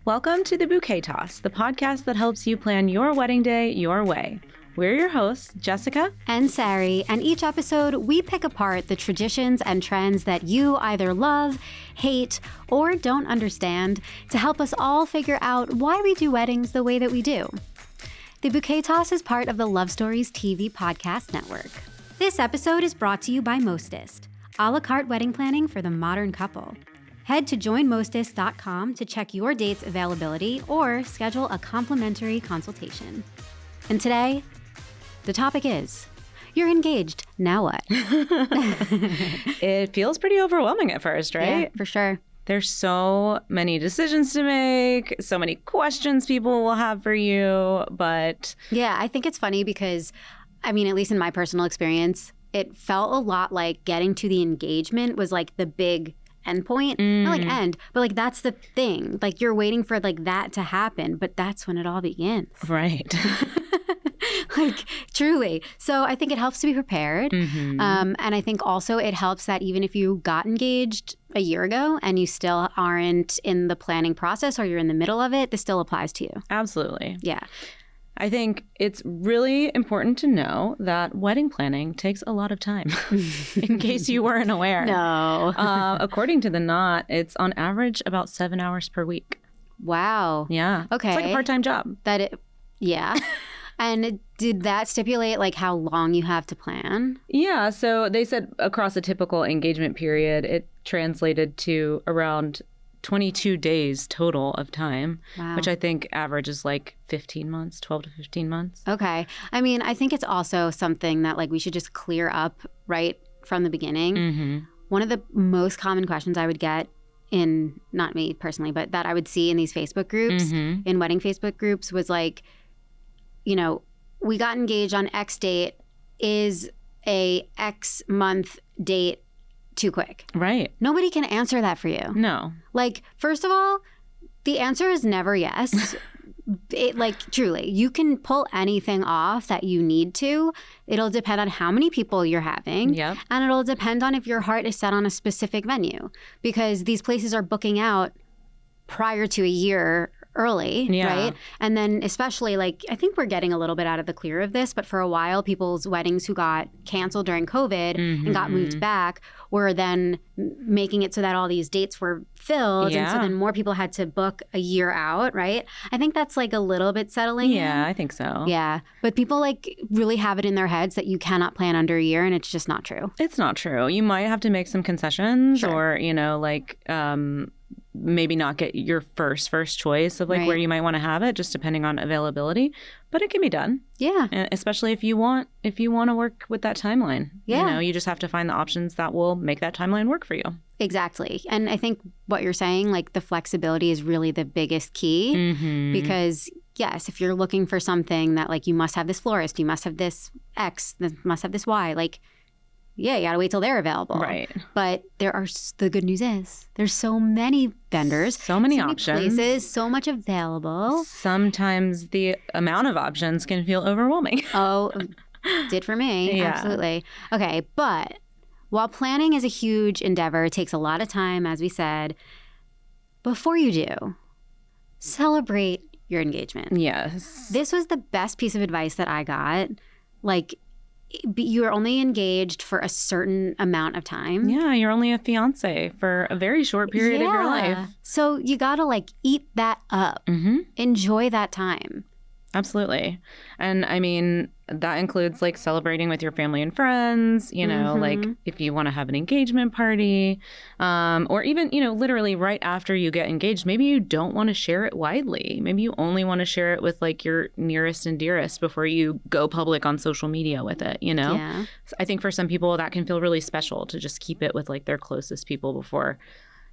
Welcome to the Bouquet Toss, the podcast that helps you plan your wedding day your way. We're your hosts, Jessica and Sari, and each episode we pick apart the traditions and trends that you either love, hate, or don't understand to help us all figure out why we do weddings the way that we do. The Bouquet Toss is part of the Love Stories TV podcast network. This episode is brought to you by Mostest, allocate wedding planning for the modern couple. Head to joinmostest.com to check your date's availability or schedule a complimentary consultation. And today, the topic is, you're engaged, now what? It feels pretty overwhelming at first, right? Yeah, for sure. There's so many decisions to make, so many questions people will have for you, but... Yeah, I think it's funny because, at least in my personal experience, it felt a lot like getting to the engagement was like the big endpoint. Not like end, but like that's the thing. Like you're waiting for like that to happen, but that's when it all begins. Right. Like truly. So I think it helps to be prepared. And I think also it helps that even if you got engaged a year ago and you still aren't in the planning process or you're in the middle of it, this still applies to you. Absolutely. Yeah. I think it's really important to know that wedding planning takes a lot of time, in case you weren't aware. No. According to the Knot, it's on average about 7 hours per week. Wow. Yeah. Okay. It's like a part-time job. Yeah. And did that stipulate like how long you have to plan? Yeah. So they said across a typical engagement period, it translated to around 22 days total of time, wow. which I think averages like 15 months, 12 to 15 months. Okay. I think it's also something that like we should just clear up right from the beginning. One of the most common questions I would get in, not me personally, but that I would see in these Facebook groups, in wedding Facebook groups was like, you know, we got engaged on X date. Is a X month date too quick? Right. Nobody can answer that for you. No. Like, first of all, the answer is never yes. Truly, you can pull anything off that you need to. It'll depend on how many people you're having. Yep. And it'll depend on if your heart is set on a specific venue. Because these places are booking out prior to a year early, right? And then especially like, I think we're getting a little bit out of the clear of this, but for a while, people's weddings who got canceled during COVID and got moved back were then making it so that all these dates were filled. Yeah. And so then more people had to book a year out, right? I think that's like a little bit settling Yeah, in. I think so. Yeah. But people like really have it in their heads that you cannot plan under a year, and it's just not true. It's not true. You might have to make some concessions or, you know, like, maybe not get your first choice of like where you might want to have it, just depending on availability, but it can be done. Yeah. And especially if you want to work with that timeline. Yeah. You know, you just have to find the options that will make that timeline work for you. Exactly. And I think what you're saying, like the flexibility is really the biggest key because yes, if you're looking for something that like you must have this florist, you must have this X, you must have this Y, like yeah, you got to wait till they're available. Right. But the good news is there's so many vendors. So many options. Places, so much available. Sometimes the amount of options can feel overwhelming. Oh, did for me. Yeah. Absolutely. Okay. But while planning is a huge endeavor, it takes a lot of time, as we said, before you do, celebrate your engagement. Yes. This was the best piece of advice that I got. Like, you are only engaged for a certain amount of time. Yeah, you're only a fiance for a very short period of your life. So you got to like eat that up. Enjoy that time. Absolutely. And I mean, that includes like celebrating with your family and friends, you know, like if you want to have an engagement party, or even, you know, literally right after you get engaged, maybe you don't want to share it widely. Maybe you only want to share it with like your nearest and dearest before you go public on social media with it, you know? Yeah. I think for some people that can feel really special to just keep it with like their closest people before,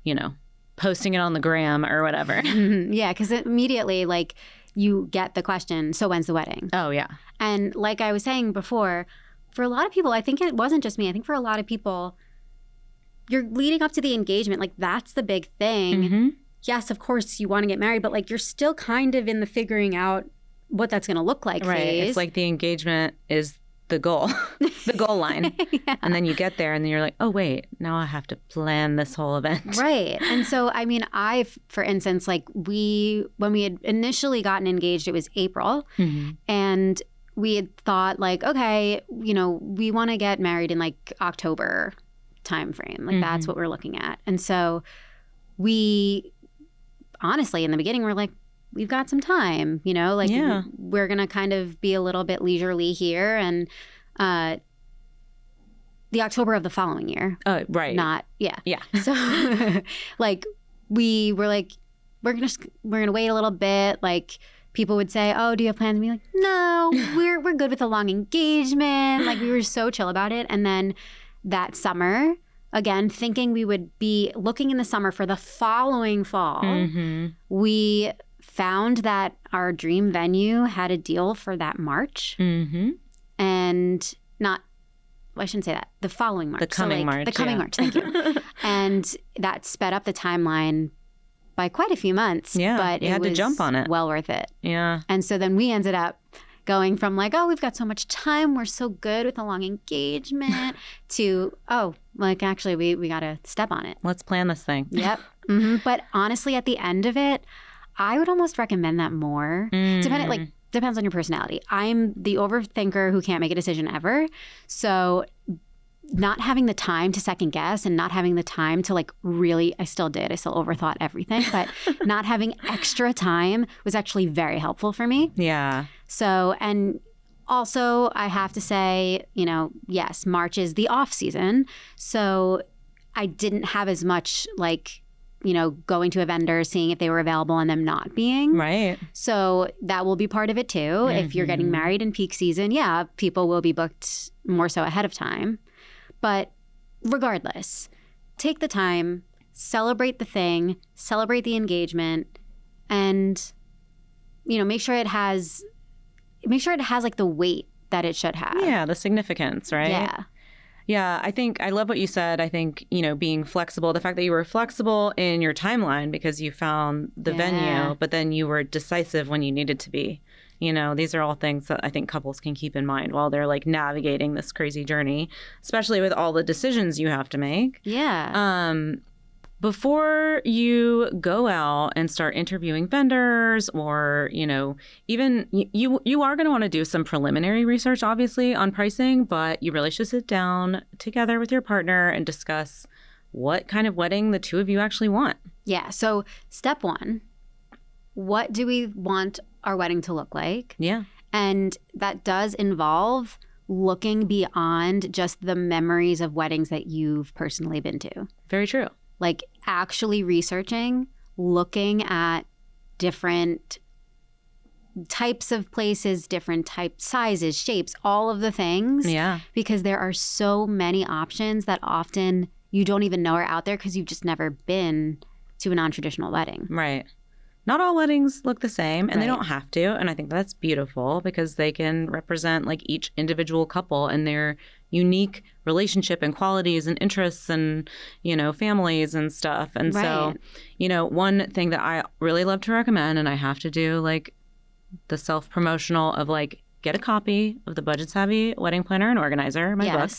you know, posting it on the gram or whatever. Yeah, because immediately like you get the question, so when's the wedding? Oh, yeah. And like I was saying before, for a lot of people, I think it wasn't just me. I think for a lot of people, you're leading up to the engagement. Like that's the big thing. Yes, of course you want to get married, but like you're still kind of in the figuring out what that's going to look like phase. It's like the engagement is the goal, the goal line. Yeah. And then you get there and then you're like, oh, wait, now I have to plan this whole event. Right. And so, I mean, for instance, like when we had initially gotten engaged, it was April. And we had thought like, okay, you know, we want to get married in like October timeframe. Like that's what we're looking at. And so we honestly, in the beginning, we're like, we've got some time, you know, like we're going to kind of be a little bit leisurely here. And the October of the following year. Right. Not, yeah. So like we were like, we're going to wait a little bit. Like people would say, oh, do you have plans? And be like, no, we're good with a long engagement. Like we were so chill about it. And then that summer, again, thinking we would be looking in the summer for the following fall, we found that our dream venue had a deal for that March. And I shouldn't say that. The following March. The coming March. The coming March, thank you. And that sped up the timeline by quite a few months. Yeah, but you had to jump on it. Well worth it. Yeah. And so then we ended up going from like, oh, we've got so much time, we're so good with a long engagement, to, oh, like actually we got to step on it. Let's plan this thing. Yep. But honestly, at the end of it, I would almost recommend that more. Depends on your personality. I'm the overthinker who can't make a decision ever. So not having the time to second guess and not having the time to like really, I still overthought everything, but not having extra time was actually very helpful for me. Yeah. So, and also I have to say, you know, yes, March is the off season. So I didn't have as much like, you know, going to a vendor, seeing if they were available and them not being. Right. So that will be part of it too. If you're getting married in peak season, yeah, people will be booked more so ahead of time. But regardless, take the time, celebrate the thing, celebrate the engagement, and, you know, make sure it has like the weight that it should have. Yeah, the significance, right? Yeah. Yeah, I love what you said. I think, you know, being flexible, the fact that you were flexible in your timeline because you found the venue, but then you were decisive when you needed to be. You know, these are all things that I think couples can keep in mind while they're like navigating this crazy journey, especially with all the decisions you have to make. Yeah. Before you go out and start interviewing vendors or, you know, even you are going to want to do some preliminary research, obviously, on pricing, but you really should sit down together with your partner and discuss what kind of wedding the two of you actually want. Yeah. So step one, what do we want our wedding to look like? Yeah. And that does involve looking beyond just the memories of weddings that you've personally been to. Very true. Like actually researching, looking at different types of places, different sizes, shapes, all of the things. Yeah. Because there are so many options that often you don't even know are out there because you've just never been to a non-traditional wedding. Right. Not all weddings look the same, and they don't have to. And I think that's beautiful because they can represent like each individual couple and their unique relationship and qualities and interests and, you know, families and stuff. And so, you know, one thing that I really love to recommend, and I have to do like the self-promotional of like, get a copy of the Budget Savvy Wedding Planner and Organizer, my book.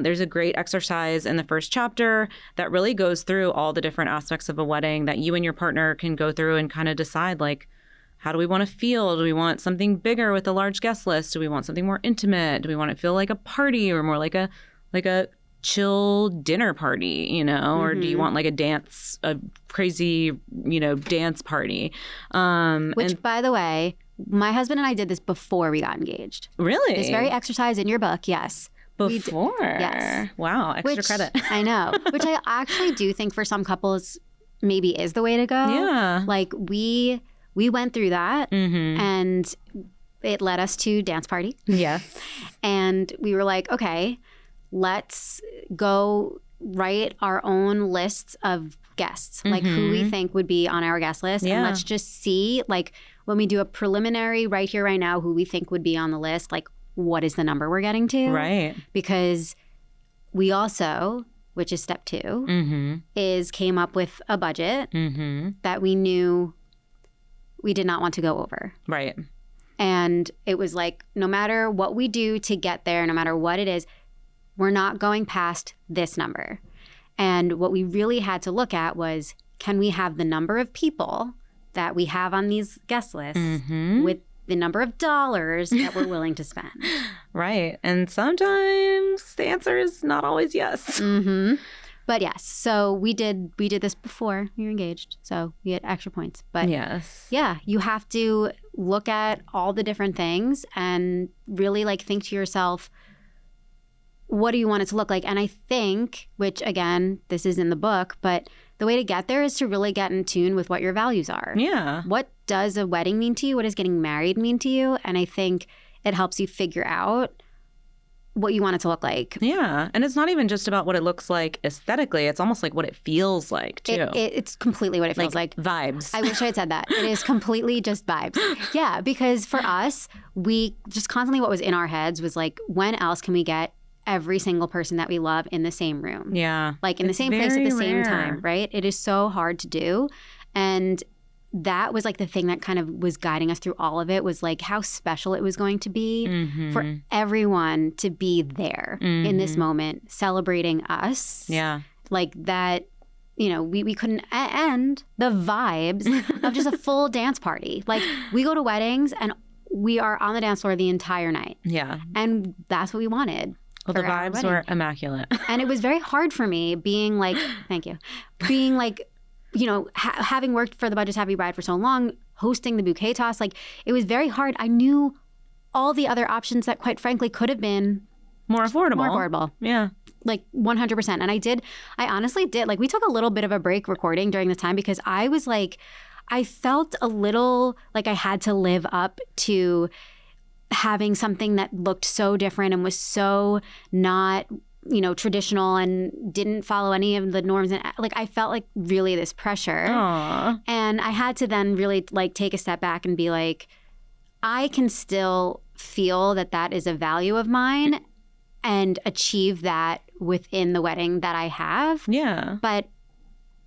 There's a great exercise in the first chapter that really goes through all the different aspects of a wedding that you and your partner can go through and kind of decide, like, how do we want to feel? Do we want something bigger with a large guest list? Do we want something more intimate? Do we want it to feel like a party or more like a chill dinner party, you know? Or do you want like a crazy, you know, dance party? Which, by the way, my husband and I did this before we got engaged. Really? This very exercise in your book, yes. Before? Yes. Wow, extra credit. I know. Which I actually do think for some couples maybe is the way to go. Yeah. Like we went through that and it led us to dance party. Yes. And we were like, okay, let's go write our own lists of guests, like who we think would be on our guest list. Yeah. And let's just see, like, when we do a preliminary right here, right now, who we think would be on the list, like, what is the number we're getting to? Right. Because we also, which is step 2, came up with a budget that we knew we did not want to go over. Right. And it was like, no matter what we do to get there, no matter what it is, we're not going past this number. And what we really had to look at was, can we have the number of people that we have on these guest lists with the number of dollars that we're willing to spend? Right. And sometimes the answer is not always yes. But yes, so we did this before we were engaged, so we had extra points. But yes, yeah, you have to look at all the different things and really like think to yourself, what do you want it to look like? And I think, which again, this is in the book, but the way to get there is to really get in tune with what your values are. Yeah. What does a wedding mean to you? What does getting married mean to you? And I think it helps you figure out what you want it to look like. Yeah. And it's not even just about what it looks like aesthetically. It's almost like what it feels like, too. It's completely what it feels like. Vibes. I wish I had said that. It is completely just vibes. Yeah, because for us, we just constantly, what was in our heads was like, when else can we get every single person that we love in the same room? Yeah. Like in the same place at the same time, right? It is so hard to do. And that was like the thing that kind of was guiding us through all of it, was like how special it was going to be for everyone to be there in this moment, celebrating us. Yeah. Like that, you know, we couldn't end the vibes of just a full dance party. Like we go to weddings and we are on the dance floor the entire night. Yeah. And that's what we wanted. Well, the vibes were immaculate. And it was very hard for me being like, thank you, being like, you know, having worked for the Budget's Happy Bride for so long, hosting the Bouquet Toss, like it was very hard. I knew all the other options that quite frankly could have been more affordable. More affordable. Yeah. Like 100%. And I honestly did. Like we took a little bit of a break recording during this time because I was like, I felt a little like I had to live up to having something that looked so different and was so not, you know, traditional and didn't follow any of the norms. And like, I felt like really this pressure. Aww. And I had to then really like take a step back and be like, I can still feel that that is a value of mine and achieve that within the wedding that I have. Yeah. But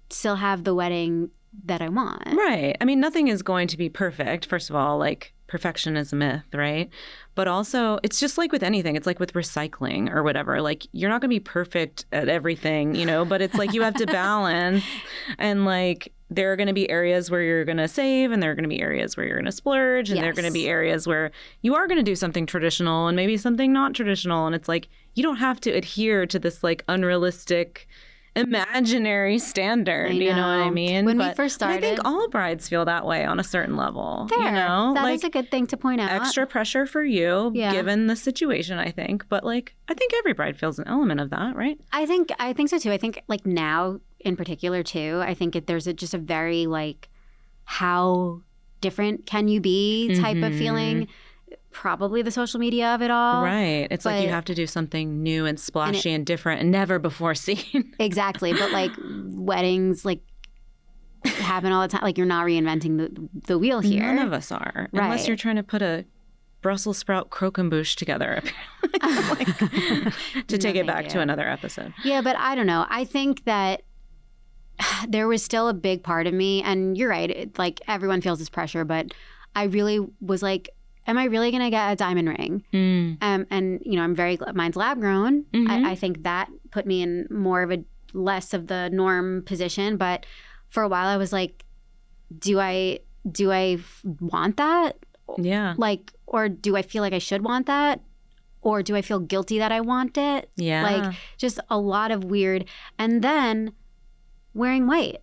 still have the wedding that I want. Right. I mean, nothing is going to be perfect. First of all, like perfection is a myth, right? But also, it's just like with anything. It's like with recycling or whatever. Like, you're not going to be perfect at everything, you know, but it's like you have to balance. And like, there are going to be areas where you're going to save, and there are going to be areas where you're going to splurge, and there are going to be areas where you are going to do something traditional and maybe something not traditional. And it's like, you don't have to adhere to this like unrealistic imaginary standard, you know what I mean? When we first started, I think all brides feel that way on a certain level. Fair. You know, that like, is a good thing to point out. Extra pressure for you, given the situation, I think. But like, I think every bride feels an element of that, right? I think so too. I think like now in particular too. I think there's just a very like, how different can you be type of feeling. Probably the social media of it all. Right. It's like you have to do something new and splashy and different and never before seen. Exactly. But like weddings like happen all the time. Like you're not reinventing the wheel here. None of us are. Right. Unless you're trying to put a Brussels sprout croquembouche together, apparently. To take it back to another episode. Yeah, but I don't know. I think that there was still a big part of me, and you're right, like everyone feels this pressure, but I really was like, am I really going to get a diamond ring? And, you know, I'm mine's lab grown. I think that put me in more of a less of the norm position. But for a while I was like, do I want that? Yeah. Like, or do I feel like I should want that? Or do I feel guilty that I want it? Yeah. Like just a lot of weird. And then wearing white.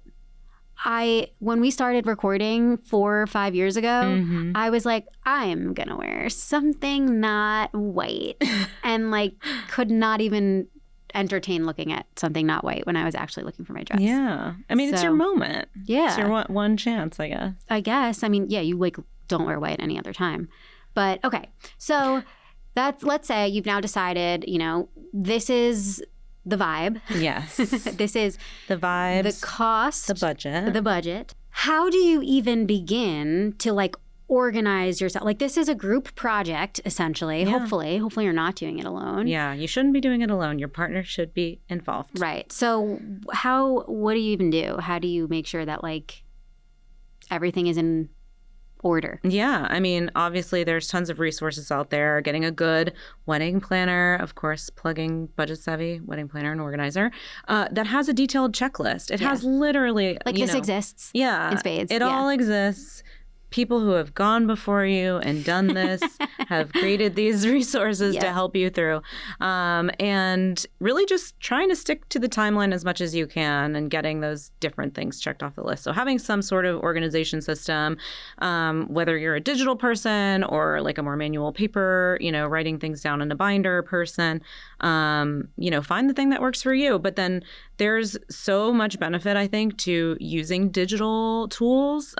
When we started recording 4 or 5 years ago, I was like, I'm going to wear something not white. And like could not even entertain looking at something not white when I was actually looking for my dress. Yeah. I mean, it's your moment. Yeah. It's your one chance, I guess. I mean, yeah, you like don't wear white any other time. But okay. So let's say you've now decided, you know, this is the vibe. Yes. This is the vibes, the cost, the budget. How do you even begin to like organize yourself? Like this is a group project, essentially. Yeah. Hopefully you're not doing it alone. Yeah, you shouldn't be doing it alone. Your partner should be involved. Right. So what do you even do? How do you make sure that like everything is in order? Yeah. I mean, obviously, there's tons of resources out there. Getting a good wedding planner, of course, plugging Budget Savvy wedding planner and organizer, that has a detailed checklist. It has literally, like this exists. Yeah. In spades. It all exists. People who have gone before you and done this have created these resources to help you through. And really just trying to stick to the timeline as much as you can and getting those different things checked off the list. So having some sort of organization system, whether you're a digital person or like a more manual paper, writing things down in a binder person, find the thing that works for you. But then there's so much benefit, I think, to using digital tools,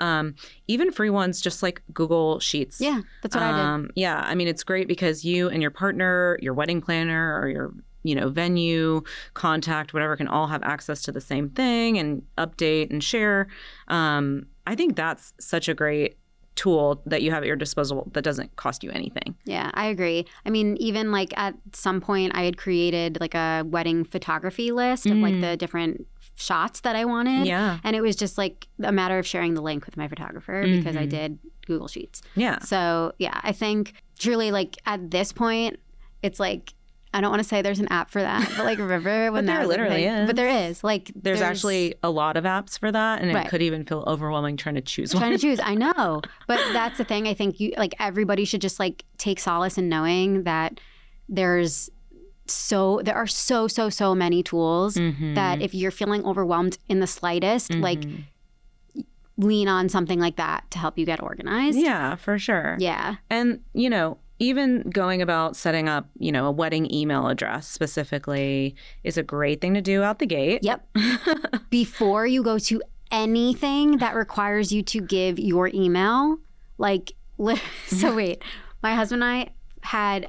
even free ones, just like Google Sheets. Yeah, that's what I did. Yeah, I mean, it's great because you and your partner, your wedding planner, or your venue contact, whatever, can all have access to the same thing and update and share. I think that's such a great tool that you have at your disposal that doesn't cost you anything. Yeah, I agree. I mean, even like at some point I had created like a wedding photography list of like the different shots that I wanted. Yeah. And it was just like a matter of sharing the link with my photographer because I did Google Sheets. Yeah. So yeah, I think truly like at this point, it's like, I don't want to say there's an app for that, but like remember when there literally is. But there is. Like there's actually a lot of apps for that, and it could even feel overwhelming trying to choose one. I know. But that's the thing. I think everybody should just like take solace in knowing that there are so many tools that if you're feeling overwhelmed in the slightest, like lean on something like that to help you get organized. Yeah, for sure. Yeah. And, even going about setting up, a wedding email address specifically is a great thing to do out the gate. Yep. Before you go to anything that requires you to give your email, so wait, my husband and I had,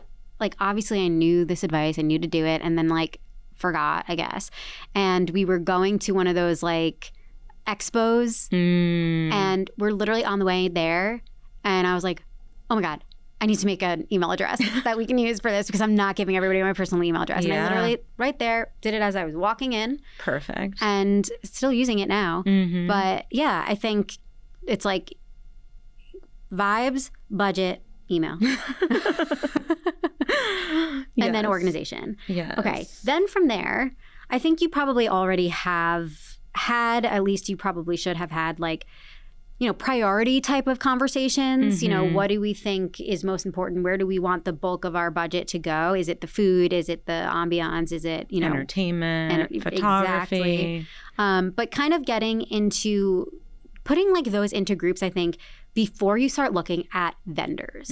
obviously I knew this advice, I knew to do it, and then forgot, I guess. And we were going to one of those expos and we're literally on the way there. And I was like, oh my God, I need to make an email address that we can use for this because I'm not giving everybody my personal email address. Yeah. And I literally right there did it as I was walking in. Perfect. And still using it now. But yeah, I think it's vibes, budget, email. And then organization. Yes. Okay. Then from there, I think you probably already have had, at least you probably should have had priority type of conversations. What do we think is most important? Where do we want the bulk of our budget to go? Is it the food? Is it the ambiance? Is it, entertainment, photography? Exactly. But kind of getting into putting those into groups, I think, before you start looking at vendors.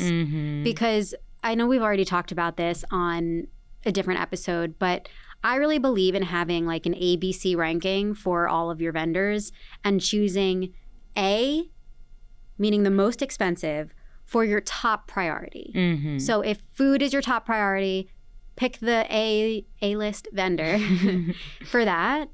Because I know we've already talked about this on a different episode, but I really believe in having an ABC ranking for all of your vendors and choosing A, meaning the most expensive, for your top priority. So if food is your top priority, pick the A-list vendor for that.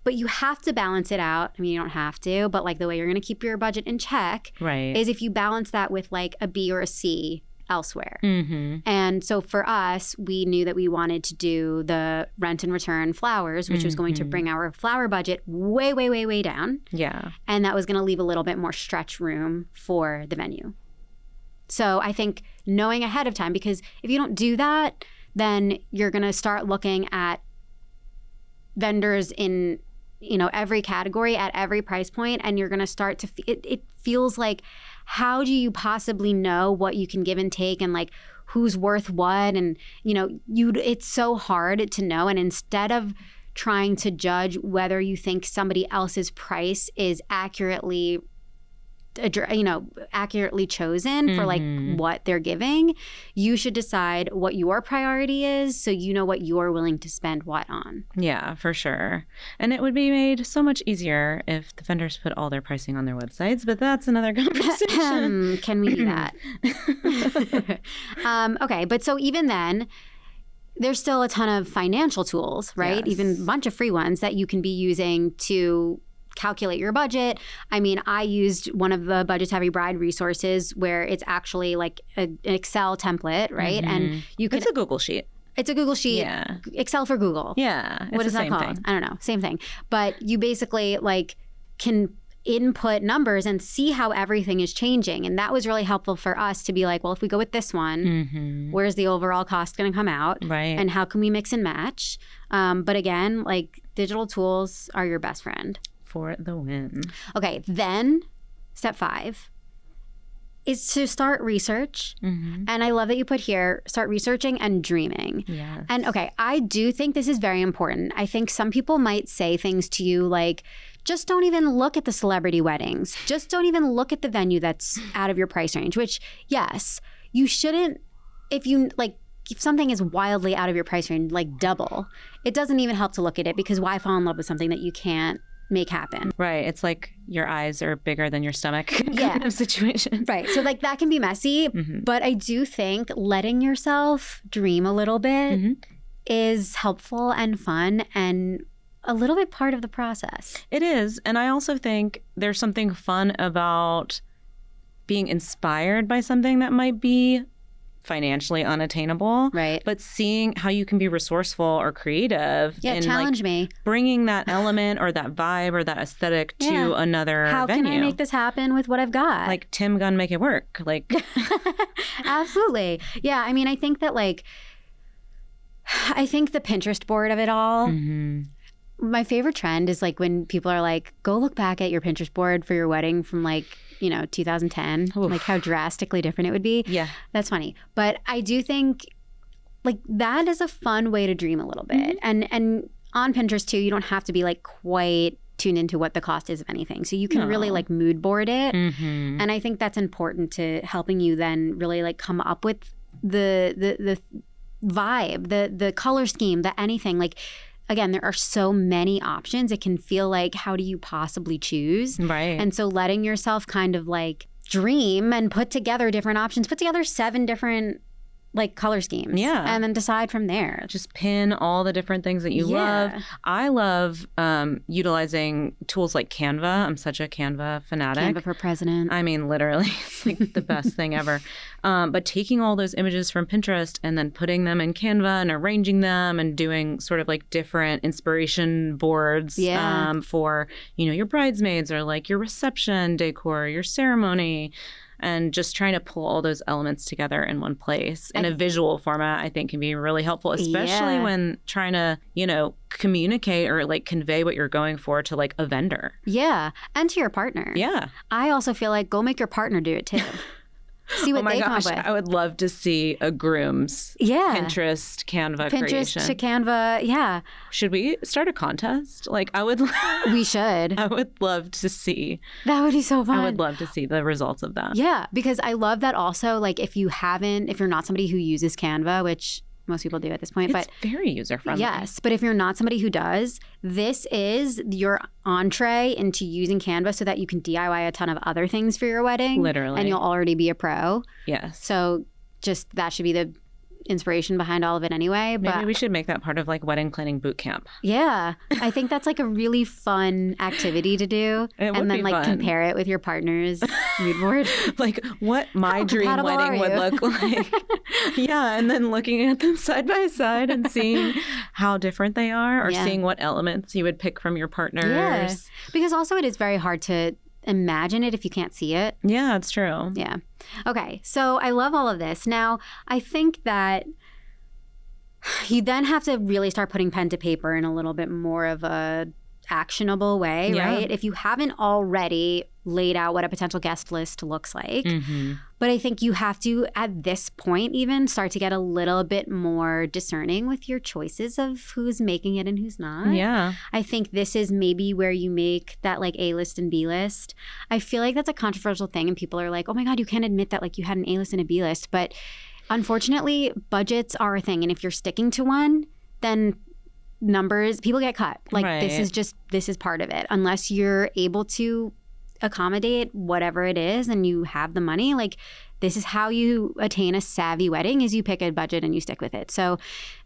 But you have to balance it out. I mean, you don't have to, but the way you're going to keep your budget in check is if you balance that with a B or a C elsewhere. And so for us, we knew that we wanted to do the rent and return flowers, which was going to bring our flower budget way, way, way, way down. Yeah. And that was going to leave a little bit more stretch room for the venue. So I think knowing ahead of time, because if you don't do that, then you're going to start looking at vendors in every category at every price point, and you're going to start to it feels like, how do you possibly know what you can give and take and who's worth what? And it's so hard to know. And instead of trying to judge whether you think somebody else's price is accurately chosen for what they're giving, you should decide what your priority is so you know what you're willing to spend what on. Yeah, for sure. And it would be made so much easier if the vendors put all their pricing on their websites, but that's another conversation. Can we do that? Okay, but so even then, there's still a ton of financial tools, right? Yes. Even a bunch of free ones that you can be using to calculate your budget. I mean, I used one of the Budget Savvy Bride resources where it's actually an Excel template, right? And you can. It's a Google sheet. It's a Google sheet. Yeah. Excel for Google. Yeah. What is that called? Thing. I don't know. Same thing. But you basically can input numbers and see how everything is changing. And that was really helpful for us to be like, well, if we go with this one, where's the overall cost going to come out? Right. And how can we mix and match? But again, like digital tools are your best friend. For the win. Okay, then step 5 is to start research. And I love that you put here, start researching and dreaming. Yes. And okay, I do think this is very important. I think some people might say things to you like, just don't even look at the celebrity weddings. Just don't even look at the venue that's out of your price range, which yes, you shouldn't. If something is wildly out of your price range, like double, it doesn't even help to look at it, because why fall in love with something that you can't make happen? Right. It's like your eyes are bigger than your stomach kind of situation. Right. So like that can be messy, but I do think letting yourself dream a little bit is helpful and fun and a little bit part of the process. It is. And I also think there's something fun about being inspired by something that might be financially unattainable. Right. But seeing how you can be resourceful or creative. Yeah, challenge me. Bringing that element or that vibe or that aesthetic to another How venue. can I make this happen with what I've got? Like Tim Gunn, make it work. Like Absolutely. Yeah. I mean, I think that the Pinterest board of it all, my favorite trend is like when people are like, go look back at your Pinterest board for your wedding from 2010, like how drastically different it would be. Yeah. That's funny. But I do think like that is a fun way to dream a little bit. And on Pinterest too, you don't have to be like quite tuned into what the cost is of anything. So you can really like mood board it. And I think that's important to helping you then really like come up with the vibe, the color scheme, the anything. Like, again, there are so many options. It can feel like, how do you possibly choose? Right. And so letting yourself kind of like dream and put together different options, put together 7 different like color schemes. Yeah. And then decide from there. Just pin all the different things that you love. I love utilizing tools like Canva. I'm such a Canva fanatic. Canva for president. I mean, literally, it's like the best thing ever. But taking all those images from Pinterest and then putting them in Canva and arranging them and doing sort of like different inspiration boards for, your bridesmaids or like your reception decor, your ceremony. And just trying to pull all those elements together in one place in a visual format, I think can be really helpful, especially when trying to, communicate or like convey what you're going for to like a vendor. Yeah. And to your partner. Yeah. I also feel like go make your partner do it too. See what they come up with. I would love to see a groom's Pinterest Canva creation. Pinterest to Canva, yeah. Should we start a contest? Like we should. I would love to see. That would be so fun. I would love to see the results of that. Yeah, because I love that also, like if you're not somebody who uses Canva, which most people do at this point. It's very user-friendly. Yes, but if you're not somebody who does, this is your entree into using Canva so that you can DIY a ton of other things for your wedding. Literally. And you'll already be a pro. Yes. So just that should be the inspiration behind all of it anyway. Maybe we should make that part of like wedding planning boot camp. Yeah. I think that's like a really fun activity to do. And then like fun. Compare it with your partner's mood board. Like what my dream wedding would look like. Yeah. And then looking at them side by side and seeing how different they are or seeing what elements you would pick from your partners. Yeah. Because also it is very hard to imagine it if you can't see it. Yeah, it's true. Yeah. Okay. So I love all of this. Now, I think that you then have to really start putting pen to paper in a little bit more of a actionable way, right? If you haven't already laid out what a potential guest list looks like. But I think you have to, at this point even, start to get a little bit more discerning with your choices of who's making it and who's not. Yeah. I think this is maybe where you make that like A-list and B-list. I feel like that's a controversial thing and people are like, oh my God, you can't admit that like you had an A-list and a B-list. But unfortunately, budgets are a thing. And if you're sticking to one, then people get cut. Like this is part of it. Unless you're able to accommodate whatever it is and you have the money, like this is how you attain a savvy wedding is you pick a budget and you stick with it. So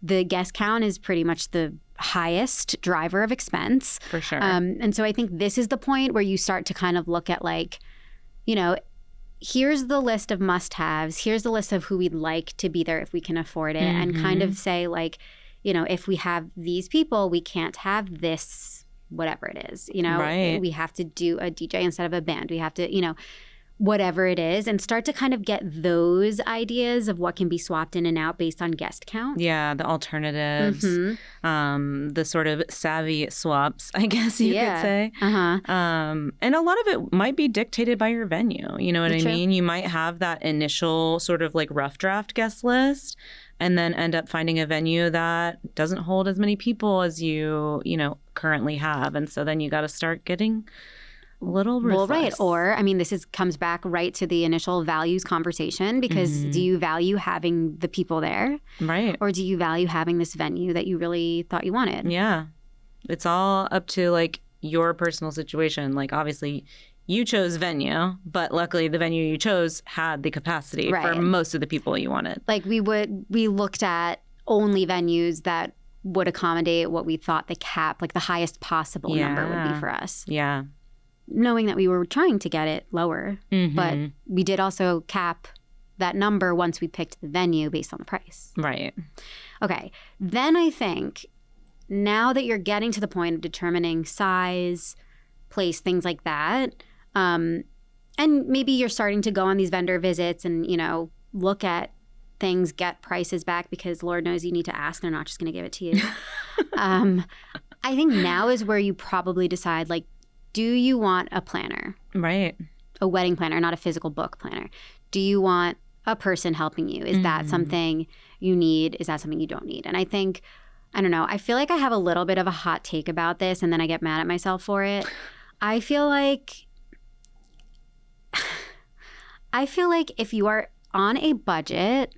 the guest count is pretty much the highest driver of expense. For sure. And so I think this is the point where you start to kind of look at like, here's the list of must-haves. Here's the list of who we'd like to be there if we can afford it, and kind of say like, if we have these people, we can't have this whatever it is. You know, Right. we have to do a DJ instead of a band. We have to, you know, whatever it is, and start to kind of get those ideas of what can be swapped in and out based on guest count. Yeah, the alternatives, the sort of savvy swaps, I guess you could say. And a lot of it might be dictated by your venue. You know what I mean? You might have that initial sort of like rough draft guest list and then end up finding a venue that doesn't hold as many people as you know, currently have. And so then you got to start getting a little ruthless. Well, right. Or, I mean, comes back right to the initial values conversation, because do you value having the people there? Right. Or do you value having this venue that you really thought you wanted? Yeah. It's all up to like your personal situation. Like, obviously you chose venue, but luckily the venue you chose had the capacity for most of the people you wanted. Like we looked at only venues that would accommodate what we thought the cap, like the highest possible number would be for us. Yeah. Knowing that we were trying to get it lower, but we did also cap that number once we picked the venue based on the price. Right. Okay. Then I think now that you're getting to the point of determining size, place, things like that, and maybe you're starting to go on these vendor visits and, you know, look at things, get prices back, because Lord knows you need to ask. They're not just going to give it to you. I think now is where you probably decide, like, do you want a planner? Right. A wedding planner, not a physical book planner. Do you want a person helping you? Is that something you need? Is that something you don't need? And I think, I don't know, I feel like I have a little bit of a hot take about this, and then I get mad at myself for it. I feel like if you are on a budget,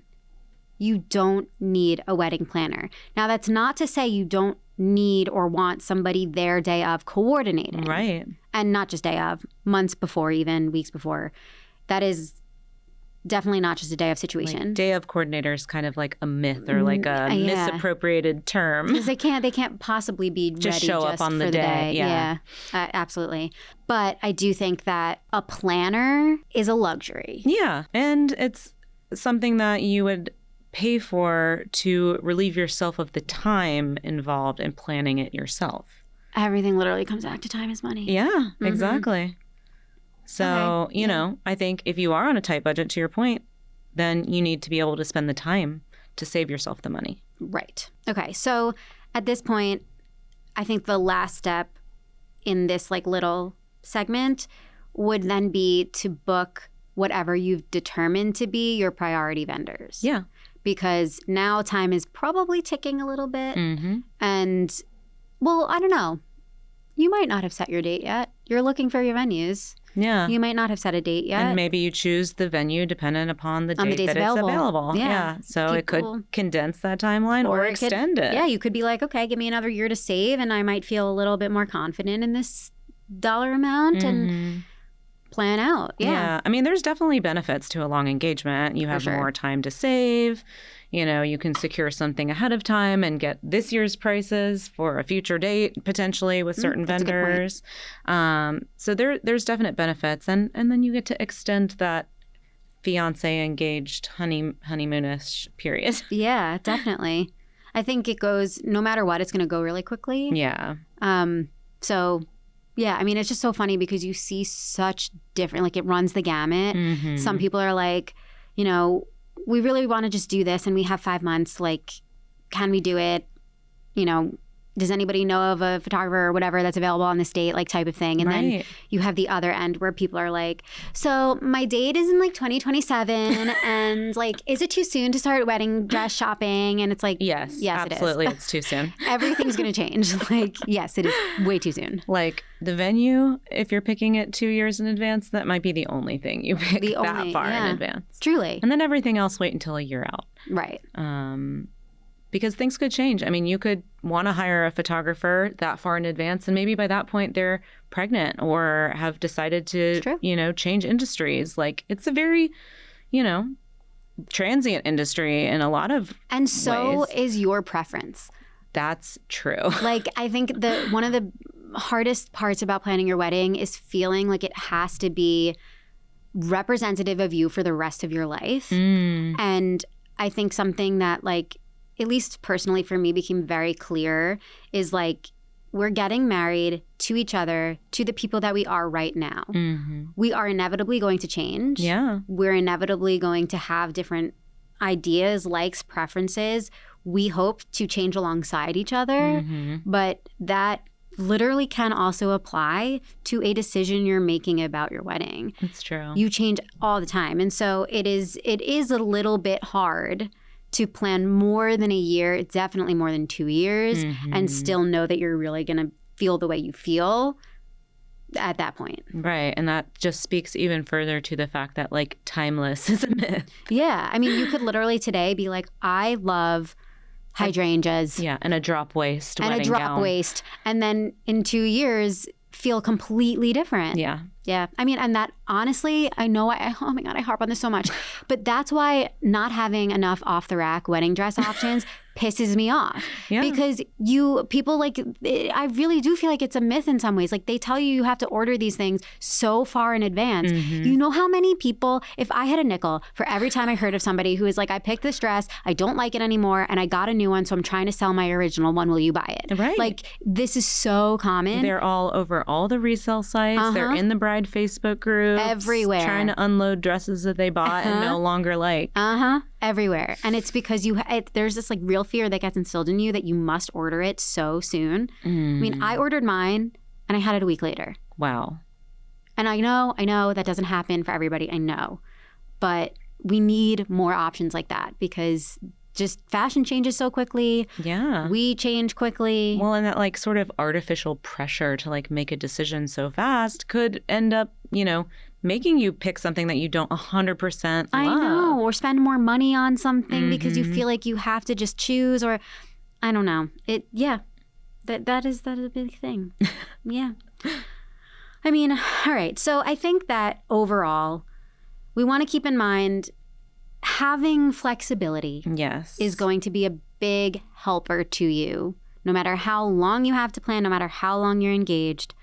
you don't need a wedding planner. Now, that's not to say you don't need or want somebody there day of coordinating. Right. And not just day of, months before, even weeks before. That is definitely not just a day of situation. Like, day of coordinator is kind of like a myth or like a misappropriated term. Because they can't possibly be just ready show just up on for the day. Yeah, absolutely. But I do think that a planner is a luxury. Yeah. And it's something that you would pay for to relieve yourself of the time involved in planning it yourself. Everything literally comes back to time is money. Yeah, exactly. So, you know, I think if you are on a tight budget, to your point, then you need to be able to spend the time to save yourself the money. Right. Okay. So at this point, I think the last step in this like little segment would then be to book whatever you've determined to be your priority vendors. Yeah. Because now time is probably ticking a little bit. And, well, I don't know. You might not have set your date yet. You're looking for your venues. Yeah. You might not have set a date yet. And maybe you choose the venue dependent upon the date that it's available. Yeah. So it could condense that timeline or extend it. Yeah, you could be like, okay, give me another year to save and I might feel a little bit more confident in this dollar amount and plan out. Yeah. I mean, there's definitely benefits to a long engagement. You have more time to save. You know, you can secure something ahead of time and get this year's prices for a future date, potentially with certain vendors. So there's definite benefits. And then you get to extend that fiancé engaged honeymoonish period. Yeah, definitely. I think it goes, no matter what, it's going to go really quickly. Yeah. So, yeah, I mean, it's just so funny because you see such different, like it runs the gamut. Some people are like, you know, we really want to just do this and we have 5 months. Like, can we do it? You know, does anybody know of a photographer or whatever that's available on this date, like type of thing? And then you have the other end where people are like, so my date is in like 2027 and like, is it too soon to start wedding dress shopping? And it's like, yes, absolutely, it is. It's too soon. Everything's going to change. Like, yes, it is way too soon. Like the venue, if you're picking it 2 years in advance, that might be the only thing you pick that far in advance. Truly. And then everything else wait until a year out. Right. Because things could change. I mean, you could want to hire a photographer that far in advance, and maybe by that point they're pregnant or have decided to, you know, change industries. Like, it's a very, you know, transient industry in a lot of And so ways. Is your preference. That's true. Like, I think one of the hardest parts about planning your wedding is feeling like it has to be representative of you for the rest of your life. And I think something that, like, at least personally for me, became very clear is like, we're getting married to each other, to the people that we are right now. We are inevitably going to change. Yeah. We're inevitably going to have different ideas, likes, preferences. We hope to change alongside each other, but that literally can also apply to a decision you're making about your wedding. It's true. You change all the time. And so it is a little bit hard to plan more than a year, definitely more than 2 years, and still know that you're really going to feel the way you feel at that point. Right. And that just speaks even further to the fact that like timeless is a myth. Yeah. I mean, you could literally today be like, I love hydrangeas. Yeah. And a drop waist and wedding a drop gown. waist. And then in 2 years, feel completely different. Yeah. Yeah. I mean, and that honestly, I know, oh my God, I harp on this so much. But that's why not having enough off the rack wedding dress options pisses me off. Yeah. Because people like, I really do feel like it's a myth in some ways. Like they tell you have to order these things so far in advance. You know how many people, if I had a nickel for every time I heard of somebody who is like, I picked this dress, I don't like it anymore, and I got a new one, so I'm trying to sell my original one. Will you buy it? Right. Like this is so common. They're all over all the resale sites. They're in the bride Facebook groups. Everywhere. Trying to unload dresses that they bought and no longer like. Everywhere. And it's because there's this like real fear that gets instilled in you that you must order it so soon. I mean, I ordered mine and I had it a week later. Wow. And I know that doesn't happen for everybody. I know. But we need more options like that because just fashion changes so quickly. Yeah. We change quickly. Well, and that like sort of artificial pressure to like make a decision so fast could end up, making you pick something that you don't 100% love. I know. Or spend more money on something because you feel like you have to just choose, or I don't know. That is a big thing. Yeah. I mean, all right. So I think that overall, we want to keep in mind having flexibility is going to be a big helper to you. No matter how long you have to plan, no matter how long you're engaged,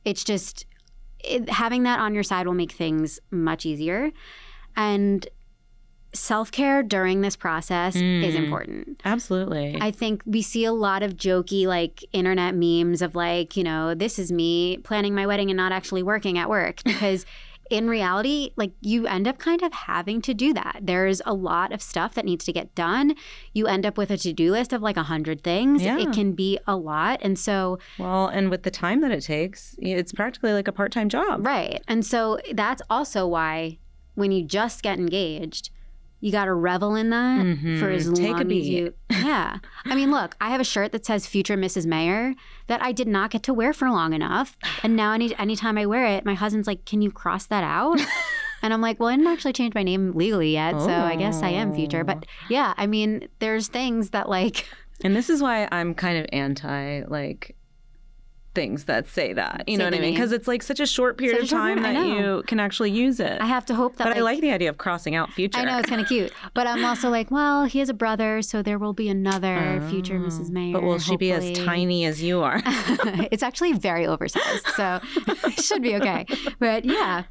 it's just having that on your side will make things much easier. And self-care during this process is important. Absolutely. I think we see a lot of jokey like internet memes of like, this is me planning my wedding and not actually working at work, because in reality, like you end up kind of having to do that. There's a lot of stuff that needs to get done. You end up with a to-do list of like 100 things. Yeah. It can be a lot. And so... Well, and with the time that it takes, it's practically like a part-time job. Right. And so that's also why when you just get engaged, you got to revel in that for as long as you... Yeah. I mean, look, I have a shirt that says Future Mrs. Mayor that I did not get to wear for long enough. And now anytime I wear it, my husband's like, can you cross that out? And I'm like, well, I didn't actually change my name legally yet, so I guess I am Future. But yeah, I mean, there's things that like... And this is why I'm kind of anti, like... things that say that, you know what I mean? Because it's like such a short period of time that you can actually use it. I have to hope that. But I like the idea of crossing out Future. I know, it's kind of cute. But I'm also like, well, he has a brother, so there will be another Future Mrs. Mayor. But will she be as tiny as you are? It's actually very oversized, so it should be okay. But yeah,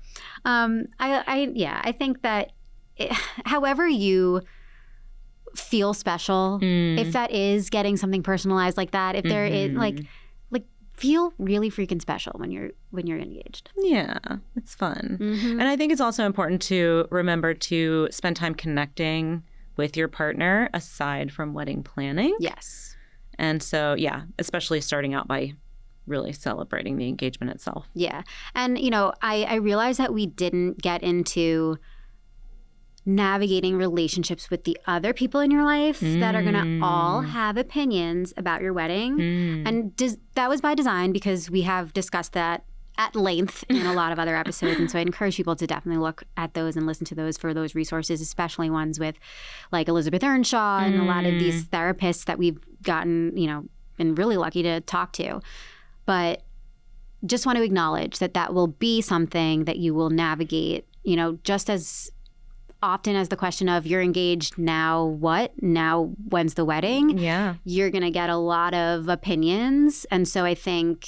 I think that however you feel special, if that is getting something personalized like that, if there is like feel really freaking special when you're engaged. Yeah, it's fun. And I think it's also important to remember to spend time connecting with your partner aside from wedding planning. Yes. And so, yeah, especially starting out by really celebrating the engagement itself. Yeah. And, I realized that we didn't get into navigating relationships with the other people in your life that are going to all have opinions about your wedding. And that was by design because we have discussed that at length in a lot of other episodes. And so I encourage people to definitely look at those and listen to those for those resources, especially ones with like Elizabeth Earnshaw and a lot of these therapists that we've gotten, been really lucky to talk to. But just want to acknowledge that will be something that you will navigate, just as often as the question of you're engaged, now what? Now when's the wedding? Yeah. You're going to get a lot of opinions. And so I think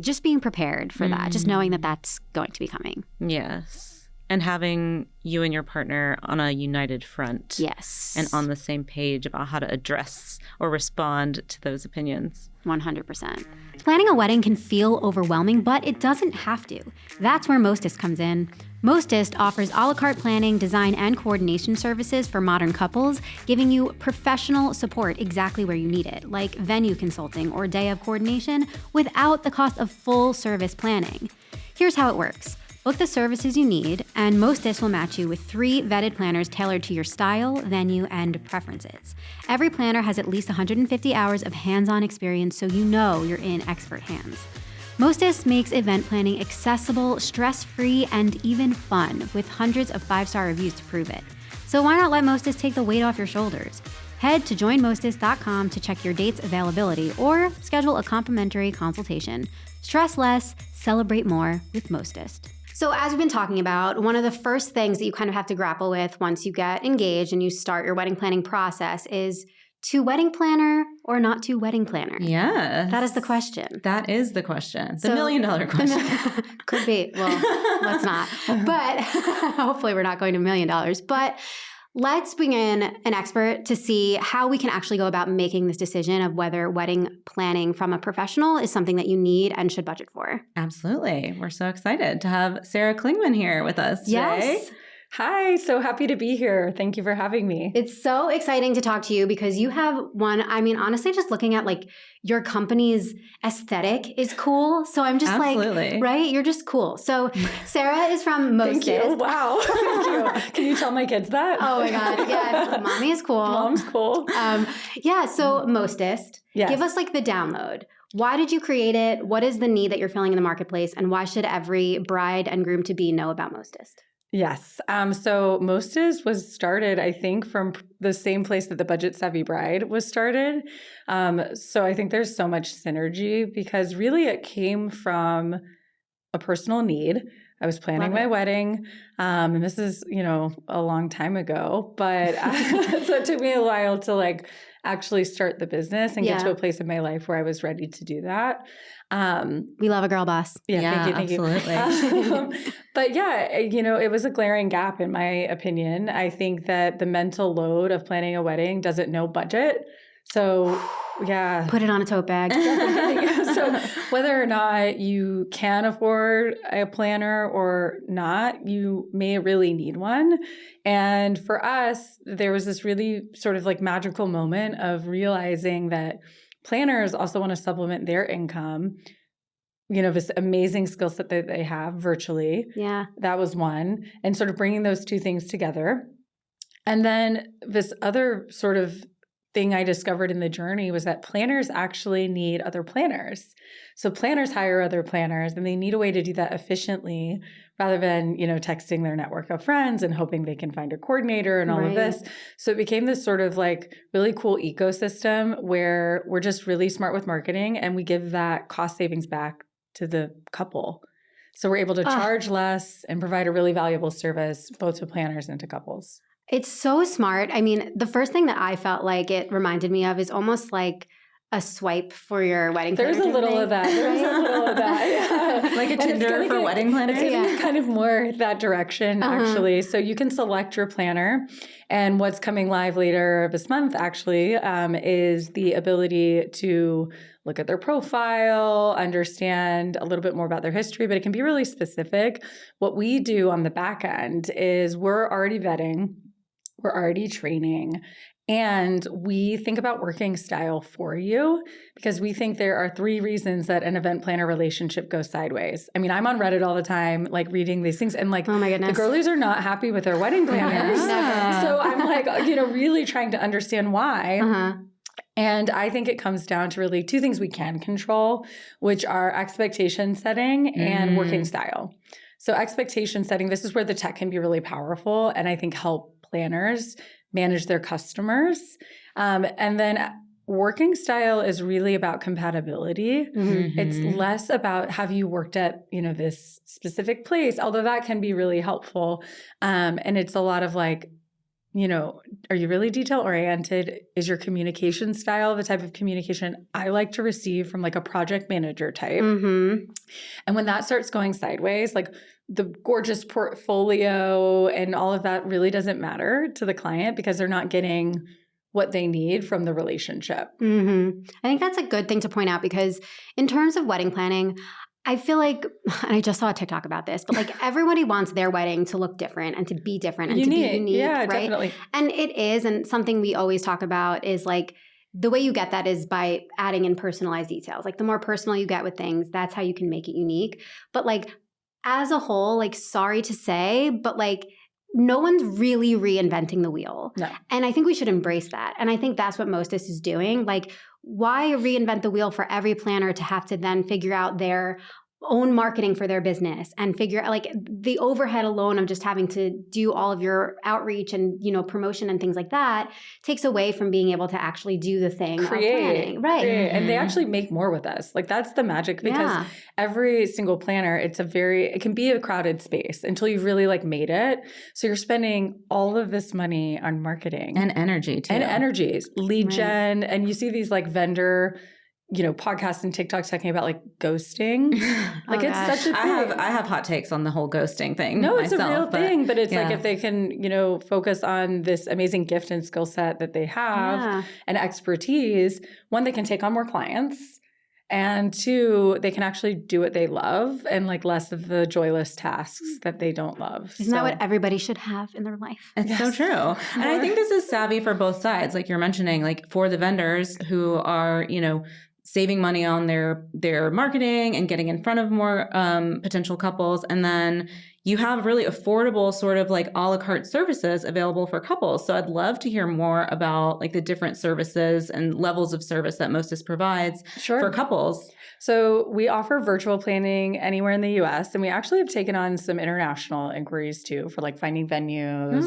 just being prepared for that, just knowing that that's going to be coming. Yes. And having you and your partner on a united front. Yes. And on the same page about how to address or respond to those opinions. 100%. Planning a wedding can feel overwhelming, but it doesn't have to. That's where Mostest comes in. Mostest offers a la carte planning, design, and coordination services for modern couples, giving you professional support exactly where you need it, like venue consulting or day of coordination, without the cost of full service planning. Here's how it works. Book the services you need, and Mostest will match you with 3 vetted planners tailored to your style, venue, and preferences. Every planner has at least 150 hours of hands-on experience, so you know you're in expert hands. Mostest makes event planning accessible, stress-free, and even fun, with hundreds of 5-star reviews to prove it. So why not let Mostest take the weight off your shoulders? Head to joinmostest.com to check your date's availability or schedule a complimentary consultation. Stress less, celebrate more with Mostest. So as we've been talking about, one of the first things that you kind of have to grapple with once you get engaged and you start your wedding planning process is to wedding planner or not to wedding planner? Yes. That is the question. That is the question. The $1 million question. Could be. Well, let's not. But hopefully we're not going to $1 million. But let's bring in an expert to see how we can actually go about making this decision of whether wedding planning from a professional is something that you need and should budget for. Absolutely. We're so excited to have Sarah Klingman here with us today. Yes. Hi, so happy to be here. Thank you for having me. It's so exciting to talk to you because you have honestly, just looking at like your company's aesthetic is cool. So I'm just Absolutely. like, right? You're just cool. So Sarah is from Mostest. Thank you. Wow. Thank you. Can you tell my kids that? Oh my God. Yes. Mommy is cool. Mom's cool. So Mostest, Yes. give us like the download. Why did you create it? What is the need that you're filling in the marketplace? And why should every bride and groom to be know about Mostest? Yes. So Mostest was started, I think, from the same place that the Budget Savvy Bride was started. So I think there's so much synergy because really it came from a personal need. I was planning my wedding, and this is, a long time ago, but so it took me a while to like actually start the business and get to a place in my life where I was ready to do that. We love a girl boss. Yeah, thank you. Absolutely. But yeah, it was a glaring gap in my opinion. I think that the mental load of planning a wedding doesn't know budget. So yeah. Put it on a tote bag. So whether or not you can afford a planner or not, you may really need one. And for us, there was this really sort of like magical moment of realizing that planners also want to supplement their income, this amazing skill set that they have virtually. Yeah. That was one. And sort of bringing those two things together. And then this other sort of thing I discovered in the journey was that planners actually need other planners. So planners hire other planners and they need a way to do that efficiently rather than, texting their network of friends and hoping they can find a coordinator and all of this. So it became this sort of like really cool ecosystem where we're just really smart with marketing and we give that cost savings back to the couple. So we're able to charge less and provide a really valuable service both to planners and to couples. It's so smart. I mean, the first thing that I felt like it reminded me of is almost like a swipe for your wedding planner. There's a little of that. There's a little of that. Yeah. Like a Tinder for wedding planners? It's going to be kind of more that direction, actually. So you can select your planner. And what's coming live later this month, actually, is the ability to look at their profile, understand a little bit more about their history, but it can be really specific. What we do on the back end is we're already vetting, we're already training, and we think about working style for you because we think there are 3 reasons that an event planner relationship goes sideways. I mean, I'm on Reddit all the time, like reading these things and like, oh my goodness, the girlies are not happy with their wedding planners. So I'm like, really trying to understand why. And I think it comes down to really 2 things we can control, which are expectation setting and working style. So expectation setting, this is where the tech can be really powerful and I think help planners manage their customers. And then working style is really about compatibility. It's less about have you worked at, this specific place, although that can be really helpful. And it's a lot of like, are you really detail oriented? Is your communication style the type of communication I like to receive from like a project manager type? And when that starts going sideways, like the gorgeous portfolio and all of that really doesn't matter to the client because they're not getting what they need from the relationship. Mm-hmm. I think that's a good thing to point out because in terms of wedding planning, I feel like, and I just saw a TikTok about this, but like everybody wants their wedding to look different and to be different and to be unique, yeah, right? Definitely. And it is, and something we always talk about is like, the way you get that is by adding in personalized details. Like the more personal you get with things, that's how you can make it unique. But like as a whole, like sorry to say, but like no one's really reinventing the wheel. No. And I think we should embrace that. And I think that's what Mostest is doing. Like, why reinvent the wheel for every planner to have to then figure out their own marketing for their business and figure out like the overhead alone of just having to do all of your outreach and, you know, promotion and things like that takes away from being able to actually do the thing of planning. Right. Create. And they actually make more with us. Like that's the magic because every single planner, it can be a crowded space until you've really like made it. So you're spending all of this money on marketing. And energy too. And energies, lead gen. And you see these like vendor podcasts and TikToks talking about like ghosting. Like it's such a thing. I have hot takes on the whole ghosting thing. No, it's myself, a real thing, but it's like if they can, focus on this amazing gift and skill set that they have and expertise, one, they can take on more clients. And two, they can actually do what they love and like less of the joyless tasks that they don't love. Isn't that what everybody should have in their life? It's so true. And I think this is savvy for both sides. Like you're mentioning, like for the vendors who are, saving money on their marketing and getting in front of more potential couples. And then you have really affordable sort of like a la carte services available for couples. So I'd love to hear more about like the different services and levels of service that Mostest provides for couples. So we offer virtual planning anywhere in the US, and we actually have taken on some international inquiries too for like finding venues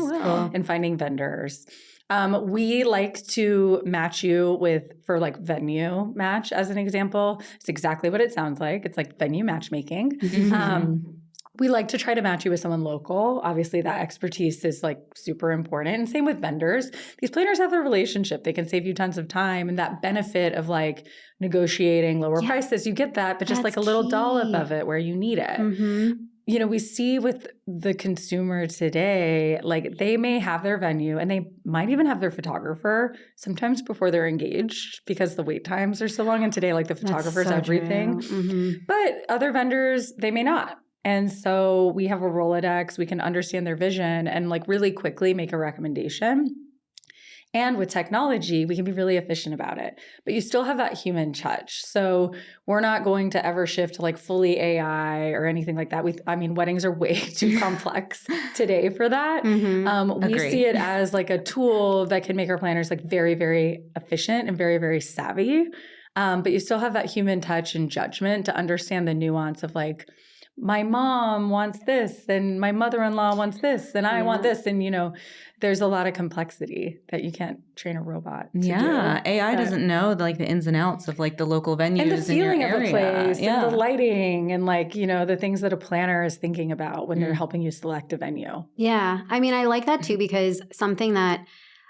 and finding vendors. We like to match you for like venue match as an example. It's exactly what it sounds like. It's like venue matchmaking. Mm-hmm. We like to try to match you with someone local. Obviously, that expertise is like super important. And same with vendors. These planners have their relationship. They can save you tons of time. And that benefit of like negotiating lower prices, you get that, but just like a little dollop of it where you need it. Mm-hmm. We see with the consumer today, like they may have their venue and they might even have their photographer sometimes before they're engaged because the wait times are so long. And today, like the photographer's everything. Mm-hmm. But other vendors, they may not. And so we have a Rolodex. We can understand their vision and like really quickly make a recommendation. And with technology, we can be really efficient about it. But you still have that human touch. So we're not going to ever shift to like fully AI or anything like that. Weddings are way too complex today for that. Mm-hmm. We see it as like a tool that can make our planners like very, very efficient and very, very savvy. But you still have that human touch and judgment to understand the nuance of like, my mom wants this and my mother-in-law wants this and I want this. And, there's a lot of complexity that you can't train a robot to do. AI doesn't know like the ins and outs of like the local venues and the feeling in your of area. A place and the lighting and like, the things that a planner is thinking about when they're helping you select a venue. Yeah. I like that too because something that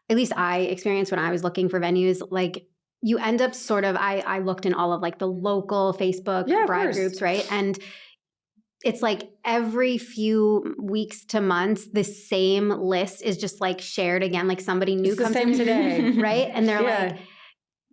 at least I experienced when I was looking for venues, like you end up sort of, I looked in all of like the local Facebook bride groups, right? And it's like every few weeks to months, the same list is just like shared again. Like somebody new comes in today, right? And they're like,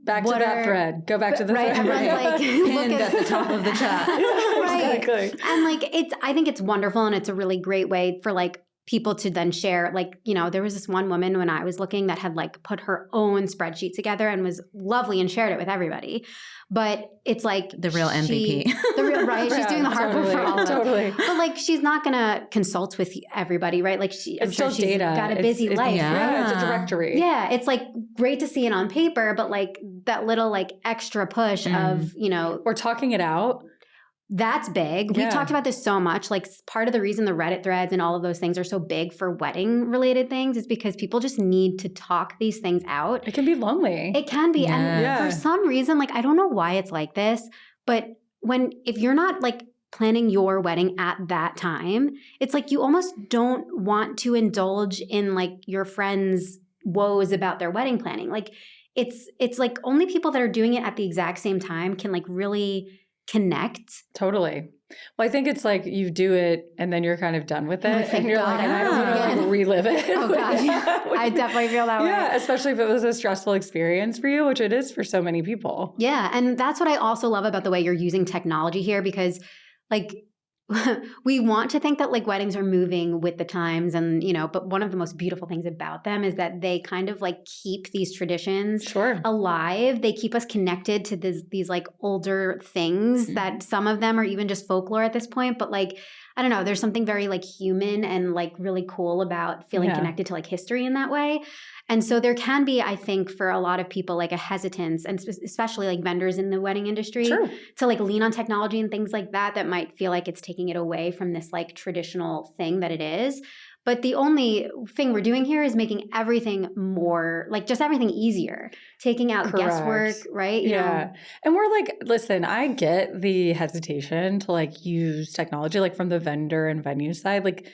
back to that thread. Go back to the thread. Everyone's like, pinned at the top of the chat. Right. Exactly. And like I think it's wonderful and it's a really great way for like people to then share. Like, there was this one woman when I was looking that had like put her own spreadsheet together and was lovely and shared it with everybody. But it's like the real MVP. Right? She's doing the hard work for all of it. But like, she's not going to consult with everybody, right? Like I'm sure she's data. Got a busy life. Yeah, it's a directory. Yeah. It's like great to see it on paper, but like that little like extra push of, or talking it out. That's big. We've talked about this so much. Like part of the reason the Reddit threads and all of those things are so big for wedding related things is because people just need to talk these things out. It can be lonely. It can be. And for some reason, like I don't know why it's like this, but if you're not like planning your wedding at that time, it's like you almost don't want to indulge in like your friends' woes about their wedding planning. Like it's like only people that are doing it at the exact same time can like really connect. Totally. Well, I think it's like you do it and then you're kind of done with it. And you're like, I don't want to like relive it. Oh gosh. I definitely feel that way. Yeah, especially if it was a stressful experience for you, which it is for so many people. Yeah. And that's what I also love about the way you're using technology here, because like we want to think that like weddings are moving with the times and, but one of the most beautiful things about them is that they kind of like keep these traditions alive. They keep us connected to these like older things that some of them are even just folklore at this point. But like, I don't know, there's something very like human and like really cool about feeling connected to like history in that way. And so there can be, I think, for a lot of people, like a hesitance, and especially like vendors in the wedding industry, to like lean on technology and things like that might feel like it's taking it away from this like traditional thing that it is. But the only thing we're doing here is making everything more, like just everything easier, taking out guesswork, right? You know? And we're like, listen, I get the hesitation to like use technology, like from the vendor and venue side, like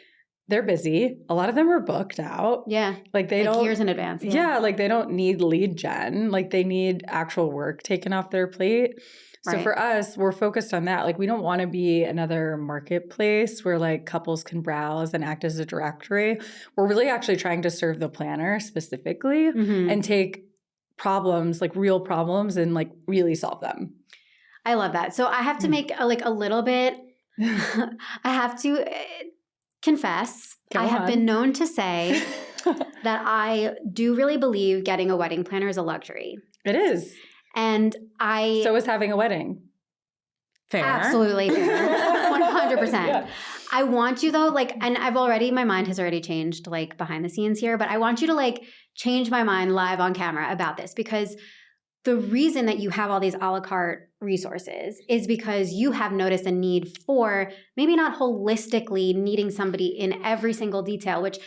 they're busy. A lot of them are booked out. Yeah. Like they don't. Years in advance. Yeah. Like they don't need lead gen. Like they need actual work taken off their plate. So for us, we're focused on that. Like we don't want to be another marketplace where like couples can browse and act as a directory. We're really actually trying to serve the planner specifically and take problems, like real problems, and like really solve them. I love that. So I have to make a little bit, I have to confess, I have been known to say that I do really believe getting a wedding planner is a luxury. It is. And So is having a wedding. Fair. Absolutely fair. 100%. Yeah. I want you though, like, and my mind has already changed like behind the scenes here, but I want you to like change my mind live on camera about this, because the reason that you have all these a la carte resources is because you have noticed a need for maybe not holistically needing somebody in every single detail, which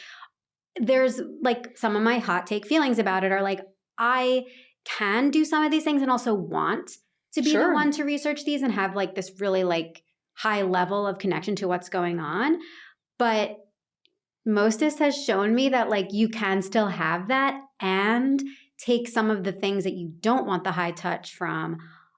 there's like some of my hot take feelings about it are like, I can do some of these things and also want to be the one to research these and have like this really like high level of connection to what's going on. But Mostest has shown me that like you can still have that and take some of the things that you don't want the high touch from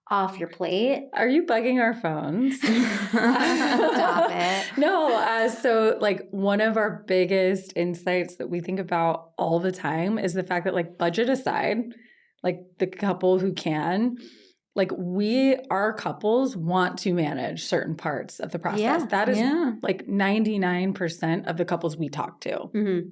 off your plate. Are you bugging our phones? Stop it. No. So like one of our biggest insights that we think about all the time is the fact that like budget aside, like the couple who can, like our couples want to manage certain parts of the process. Yeah. That is like 99% of the couples we talk to. Mm-hmm.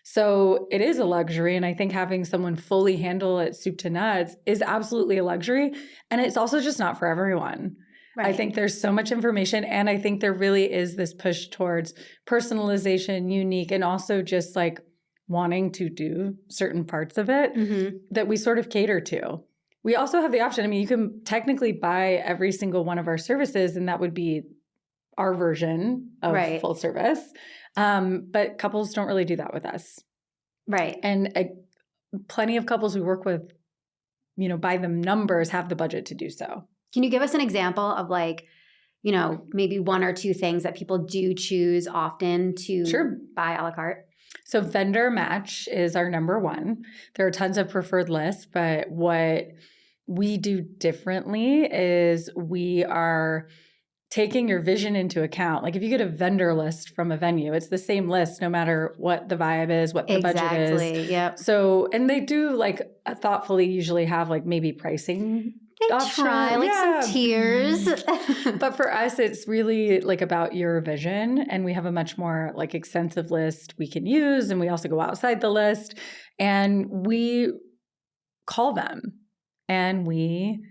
So it is a luxury. And I think having someone fully handle it soup to nuts is absolutely a luxury. And it's also just not for everyone. Right. I think there's so much information. And I think there really is this push towards personalization, unique, and also just like wanting to do certain parts of it that we sort of cater to. We also have the option. I mean, you can technically buy every single one of our services, and that would be our version of full service. But couples don't really do that with us. Right. And plenty of couples we work with, by the numbers, have the budget to do so. Can you give us an example of like, maybe one or two things that people do choose often to buy a la carte? So vendor match is our number one. There are tons of preferred lists, but what we do differently is we are taking your vision into account. Like if you get a vendor list from a venue, it's the same list no matter what the vibe is, what the budget is. Exactly, yep. So, and they do like thoughtfully usually have like maybe pricing option. Try like some tiers. But for us, it's really like about your vision. And we have a much more like extensive list we can use. And we also go outside the list and we call them and we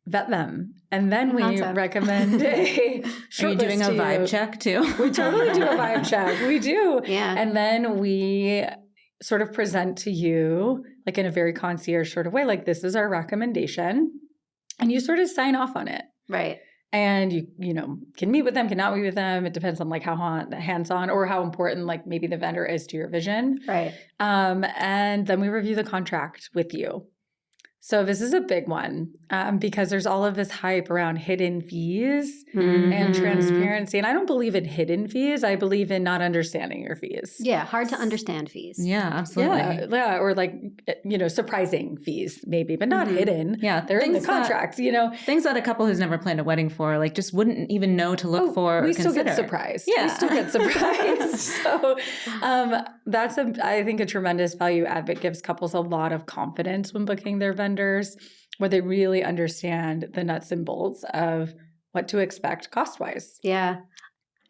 vet them. And then we recommend a Are you doing a vibe check too? We totally do a vibe check. We do. Yeah. And then we sort of present to you like in a very concierge sort of way, like this is our recommendation. And you sort of sign off on it. Right. And you can meet with them, cannot meet with them. It depends on like how hands-on or how important like maybe the vendor is to your vision. Right. And then we review the contract with you. So this is a big one because there's all of this hype around hidden fees and transparency. And I don't believe in hidden fees. I believe in not understanding your fees. Yeah, hard to understand fees. Yeah, absolutely. Yeah, or like, surprising fees maybe, but not hidden. Yeah. They're in the contract, Things that a couple who's never planned a wedding for, like, just wouldn't even know to look for or we consider. still get surprised. Yeah. We still get surprised. So that's, I think, a tremendous value add that gives couples a lot of confidence when booking their vendors, where they really understand the nuts and bolts of what to expect cost-wise. Yeah.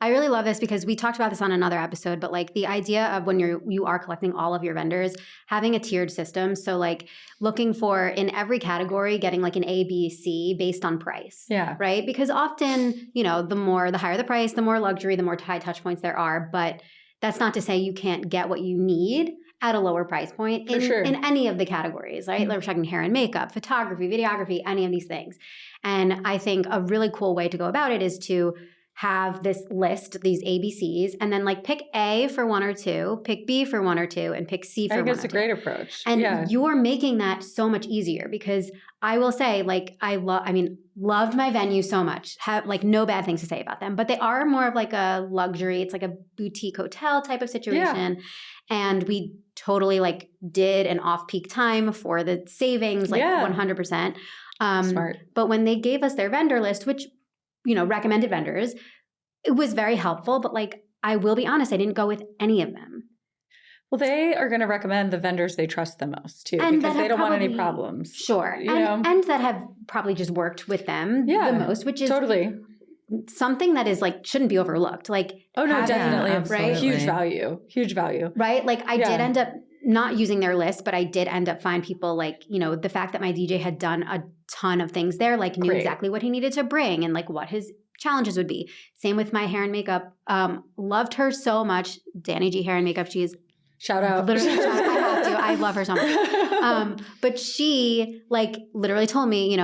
I really love this because we talked about this on another episode, but like the idea of when you are collecting all of your vendors, having a tiered system. So like looking for in every category, getting like an A, B, C based on price. Yeah. Right? Because often, the higher the price, the more luxury, the more high touch points there are. But that's not to say you can't get what you need at a lower price point in any of the categories, right? Like we're talking hair and makeup, photography, videography, any of these things. And I think a really cool way to go about it is to have this list, these ABCs, and then like pick A for one or two, pick B for one or two, and pick C for one or two. I think it's a great approach. And you're making that so much easier because I will say, like, loved my venue so much. Have like no bad things to say about them, but they are more of like a luxury. It's like a boutique hotel type of situation. Yeah. And we totally like did an off-peak time for the savings, like 100%. Smart. But when they gave us their vendor list, which recommended vendors, it was very helpful. But like, I will be honest, I didn't go with any of them. Well, they are going to recommend the vendors they trust the most too, because they don't want any problems. Sure. And that have probably just worked with them the most, which is totally something that is like, shouldn't be overlooked. Like, oh no, definitely. Right? Huge value. Right. Like I did end up not using their list, but I did end up find people like, the fact that my DJ had done a ton of things there, like knew exactly what he needed to bring and like what his challenges would be. Same with my hair and makeup. Loved her so much. Danny G Hair and Makeup. She's shout out. Literally, I have to. I love her so much. But she like literally told me,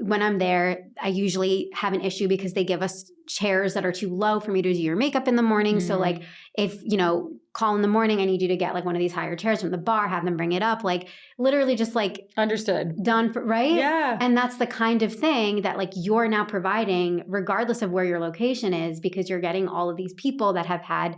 when I'm there, I usually have an issue because they give us chairs that are too low for me to do your makeup in the morning. So like if, call in the morning, I need you to get like one of these higher chairs from the bar, have them bring it up, like literally just like understood, done for, right? Yeah. And that's the kind of thing that like you're now providing regardless of where your location is, because you're getting all of these people that have had,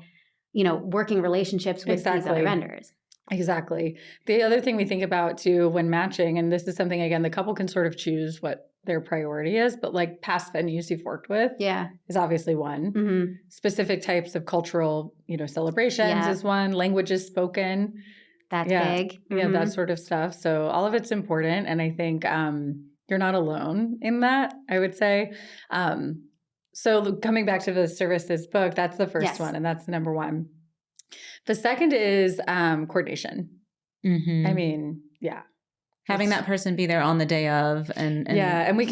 working relationships with these other vendors. Exactly. The other thing we think about too when matching, and this is something, again, the couple can sort of choose what their priority is, but like past venues you've worked with is obviously one. Mm-hmm. Specific types of cultural, celebrations is one. Languages spoken. That's big. Mm-hmm. Yeah, that sort of stuff. So all of it's important. And I think you're not alone in that, I would say. So coming back to the services book, that's the first one, and that's the number one. The second is coordination. Mm-hmm. I mean, having that person be there on the day of. And we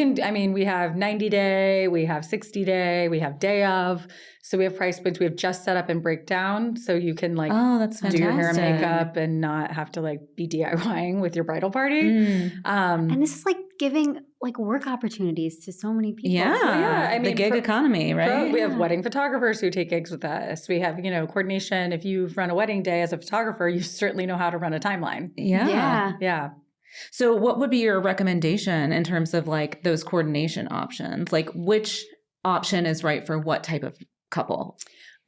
have 90-day, we have 60-day, we have day of. So we have price points. We have just set up and breakdown. So you can like that's do your hair and makeup and not have to like be DIYing with your bridal party. And this is like giving like work opportunities to so many people. Yeah. I mean, the gig economy, right? We have wedding photographers who take gigs with us. We have, coordination. If you've run a wedding day as a photographer, you certainly know how to run a timeline. Yeah. So what would be your recommendation in terms of like those coordination options? Like which option is right for what type of couple?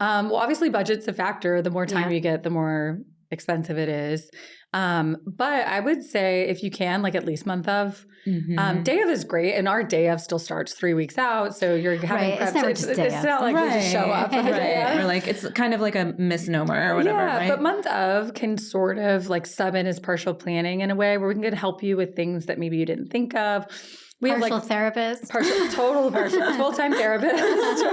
Well, obviously budget's a factor. The more time you get, the more expensive it is. But I would say if you can, like at least month of. Mm-hmm. Day of is great. And our day of still starts 3 weeks out. So you're having prep. It's not like you just show up. Or like it's kind of like a misnomer or whatever. Yeah, right? But month of can sort of like sub in as partial planning in a way where we can help you with things that maybe you didn't think of. We partial have like therapist. Total partial, full-time therapist.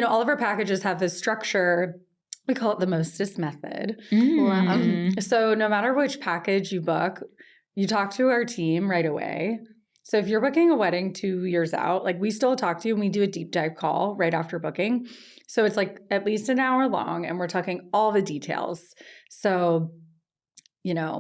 All of our packages have this structure. We call it the Mostest method. So no matter which package you book, you talk to our team right away. So if you're booking a wedding 2 years out, like we still talk to you and we do a deep dive call right after booking. So it's like at least an hour long and we're talking all the details. So,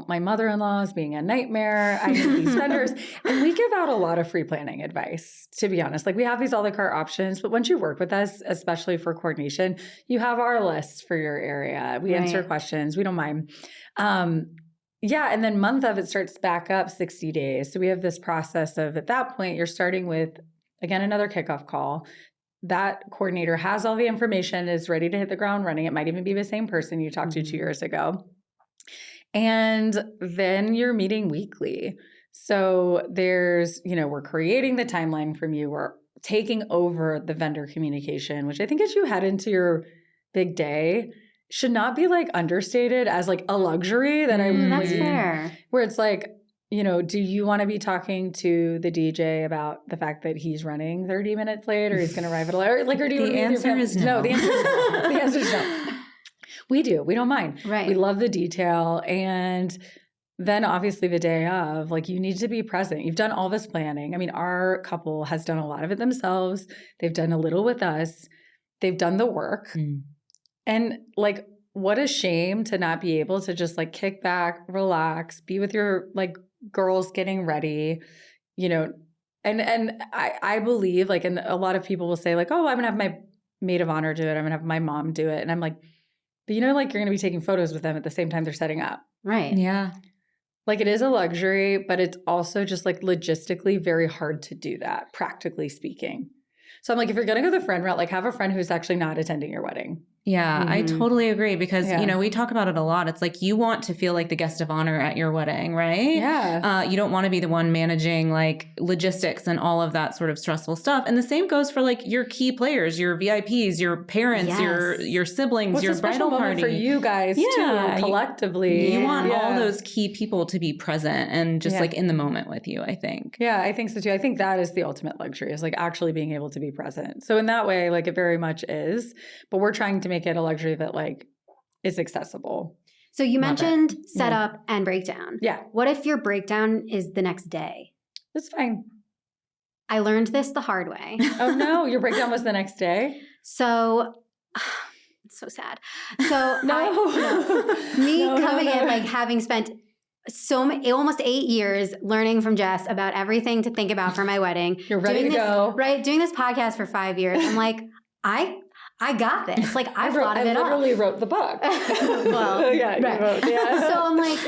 my mother-in-law is being a nightmare. I need these vendors. And we give out a lot of free planning advice, to be honest. Like we have these a la carte options, but once you work with us, especially for coordination, you have our list for your area. We answer questions. We don't mind. Yeah. And then month of it starts back up 60 days. So we have this process of, at that point, you're starting with, again, another kickoff call. That coordinator has all the information, is ready to hit the ground running. It might even be the same person you talked to 2 years ago. And then you're meeting weekly. So there's, we're creating the timeline from you. We're taking over the vendor communication, which I think as you head into your big day, should not be like understated as like a luxury that that's fair. Where it's like, do you want to be talking to the DJ about the fact that he's running 30 minutes late or he's going to arrive at 11? Like, or do you the answer is no. No, the answer is no. The answer is no. We do. We don't mind. Right. We love the detail. And then obviously the day of, like, you need to be present. You've done all this planning. I mean, our couple has done a lot of it themselves. They've done a little with us. They've done the work. And like, what a shame to not be able to just like kick back, relax, be with your like girls getting ready, and I believe like, and a lot of people will say like, oh, I'm gonna have my maid of honor do it. I'm gonna have my mom do it. And I'm like, but like you're gonna be taking photos with them at the same time they're setting up. Right. Yeah. Like it is a luxury, but it's also just like logistically very hard to do that, practically speaking. So I'm like, if you're gonna go the friend route, like have a friend who's actually not attending your wedding. Yeah, I totally agree because, we talk about it a lot. It's like you want to feel like the guest of honor at your wedding, right? Yeah. You don't want to be the one managing like logistics and all of that sort of stressful stuff. And the same goes for like your key players, your VIPs, your parents, your siblings, your bridal party. For you guys too, collectively. You want all those key people to be present and just like in the moment with you, I think. Yeah, I think so too. I think that is the ultimate luxury, is like actually being able to be present. So in that way, like it very much is, but we're trying to make it a luxury that like is accessible. So you mentioned setup and breakdown. Yeah. What if your breakdown is the next day? That's fine. I learned this the hard way. Oh no, your breakdown was the next day? So it's so sad. So coming in, like having spent almost 8 years learning from Jess about everything to think about for my wedding. You're ready to go. Right. Doing this podcast for 5 years. I'm like, I got this. Like I thought of it all. I literally wrote the book. Well, yeah, right. You wrote, yeah. So I'm like,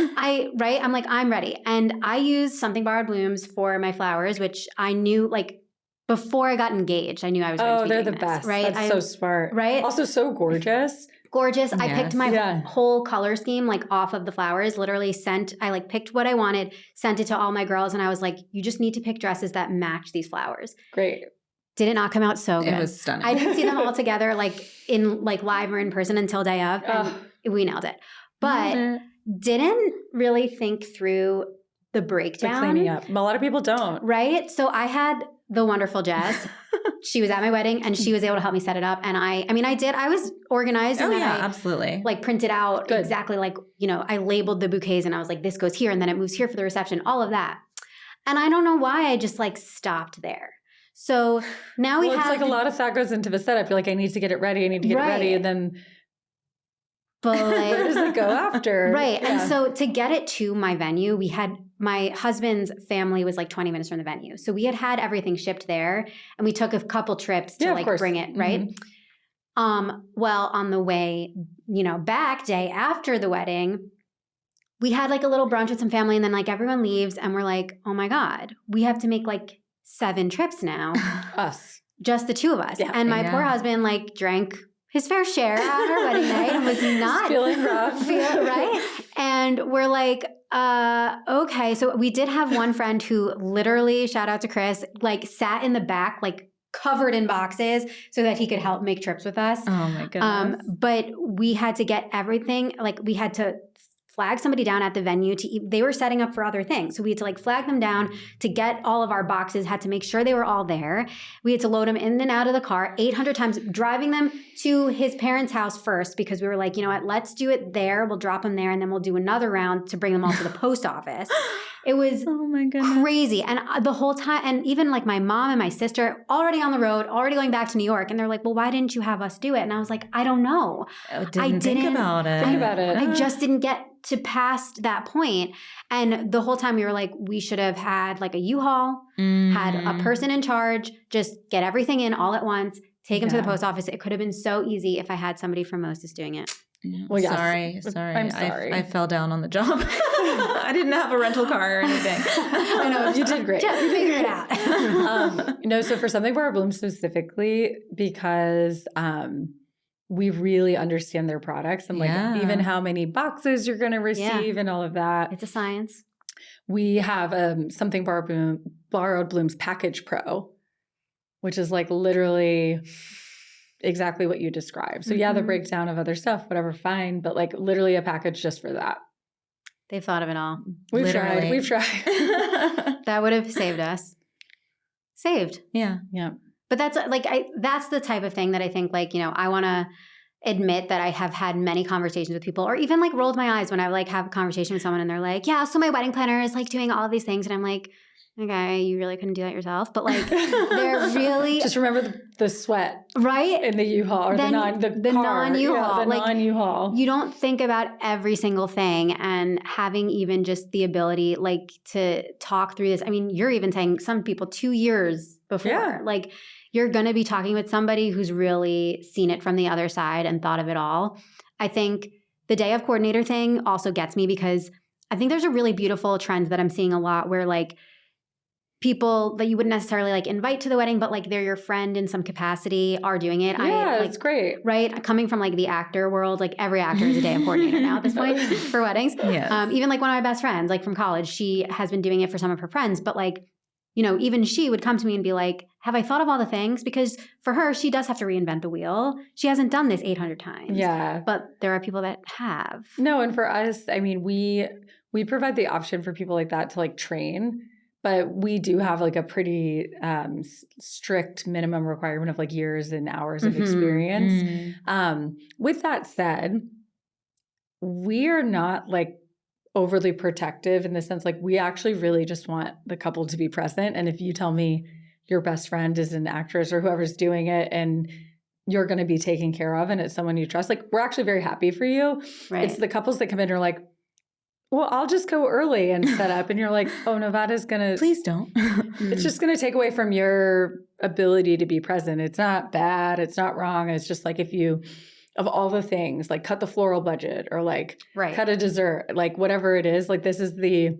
I'm like, I'm ready. And I used Something Borrowed Blooms for my flowers, which I knew like before I got engaged, I knew I was going to be they're doing the this, best. Right? That's so smart. Right? Also so gorgeous. Gorgeous. Yes. I picked my whole color scheme like off of the flowers, literally I picked what I wanted, sent it to all my girls. And I was like, you just need to pick dresses that match these flowers. Great. Did it not come out so good? It was stunning. I didn't see them all together like in like live or in person until day of, and we nailed it. But didn't really think through the breakdown. The cleaning up. A lot of people don't. Right? So I had the wonderful Jess. She was at my wedding and she was able to help me set it up. And I did. I was organized. And absolutely. Like printed out exactly like, I labeled the bouquets and I was like, this goes here and then it moves here for the reception, all of that. And I don't know why I just like stopped there. So now we have. It's like a lot of thought goes into the setup. You're like, I need to get it ready. And then. But where does it go after? Right. Yeah. And so to get it to my venue, we had my husband's family was like 20 minutes from the venue. So we had everything shipped there and we took a couple trips to bring it. Right. Mm-hmm. Well, on the way, back day after the wedding, we had like a little brunch with some family and then like everyone leaves and we're like, oh my God, we have to make like 7 trips now. Us. Just the two of us. Yeah. And my poor husband like drank his fair share at our wedding night and was not feeling rough. Right? And we're like, okay. So we did have one friend who literally, shout out to Chris, like sat in the back, like covered in boxes so that he could help make trips with us. Oh my goodness. But we had to get everything, like we had to flag somebody down at the venue they were setting up for other things. So we had to like flag them down to get all of our boxes, had to make sure they were all there. We had to load them in and out of the car 800 times, driving them to his parents' house first because we were like, you know what, let's do it there. We'll drop them there and then we'll do another round to bring them all to the post office. It was crazy. And the whole time, and even like my mom and my sister already on the road, already going back to New York. And they're like, well, why didn't you have us do it? And I was like, I don't know. I didn't think about it. I just didn't get to past that point. And the whole time we were like, we should have had like a U-Haul, had a person in charge, just get everything in all at once, take them to the post office. It could have been so easy if I had somebody from Mostest doing it. Well, yes. Sorry. I'm sorry. I fell down on the job. I didn't have a rental car or anything. I know, you did great. Just figure it out. No, so for Something Bar Bloom specifically, because we really understand their products and like even how many boxes you're going to receive and all of that. It's a science. We have Something Borrowed Blooms Package Pro, which is like literally exactly what you described. So the breakdown of other stuff, whatever, fine. But like literally a package just for that. They've thought of it all. We've tried. That would have saved us. Saved. Yeah. But that's like, that's the type of thing that I think like, I want to admit that I have had many conversations with people, or even like rolled my eyes when I like have a conversation with someone and they're like, yeah, so my wedding planner is like doing all of these things. And I'm like, okay, you really couldn't do that yourself. But like, they're really just remember the sweat, right? In the U-Haul or the non-U-Haul, like, non-U-Haul. You don't think about every single thing, and having even just the ability, like, to talk through this. I mean, you're even saying some people 2 years before, like, you're going to be talking with somebody who's really seen it from the other side and thought of it all. I think the day of coordinator thing also gets me, because I think there's a really beautiful trend that I'm seeing a lot where like people that you wouldn't necessarily like invite to the wedding, but like they're your friend in some capacity are doing it. Yeah, it's great. Right? Coming from like the actor world, like every actor is a day of coordinator now at this point for weddings. Yes. Even like one of my best friends, like from college, she has been doing it for some of her friends, but like, even she would come to me and be like, have I thought of all the things? Because for her, she does have to reinvent the wheel. She hasn't done this 800 times. Yeah. But there are people that have. No, and for us, I mean, we provide the option for people like that to like train, but we do have like a pretty strict minimum requirement of like years and hours of experience. With that said, we are not like overly protective in the sense like we actually really just want the couple to be present. And if you tell me your best friend is an actress or whoever's doing it and you're going to be taken care of and it's someone you trust, like we're actually very happy for you. Right. It's the couples that come in and are like, well, I'll just go early and set up. And you're like, oh, Nevada's going to. Please don't. It's just going to take away from your ability to be present. It's not bad. It's not wrong. It's just like if you, of all the things, like cut the floral budget or like cut a dessert, like whatever it is, like this is the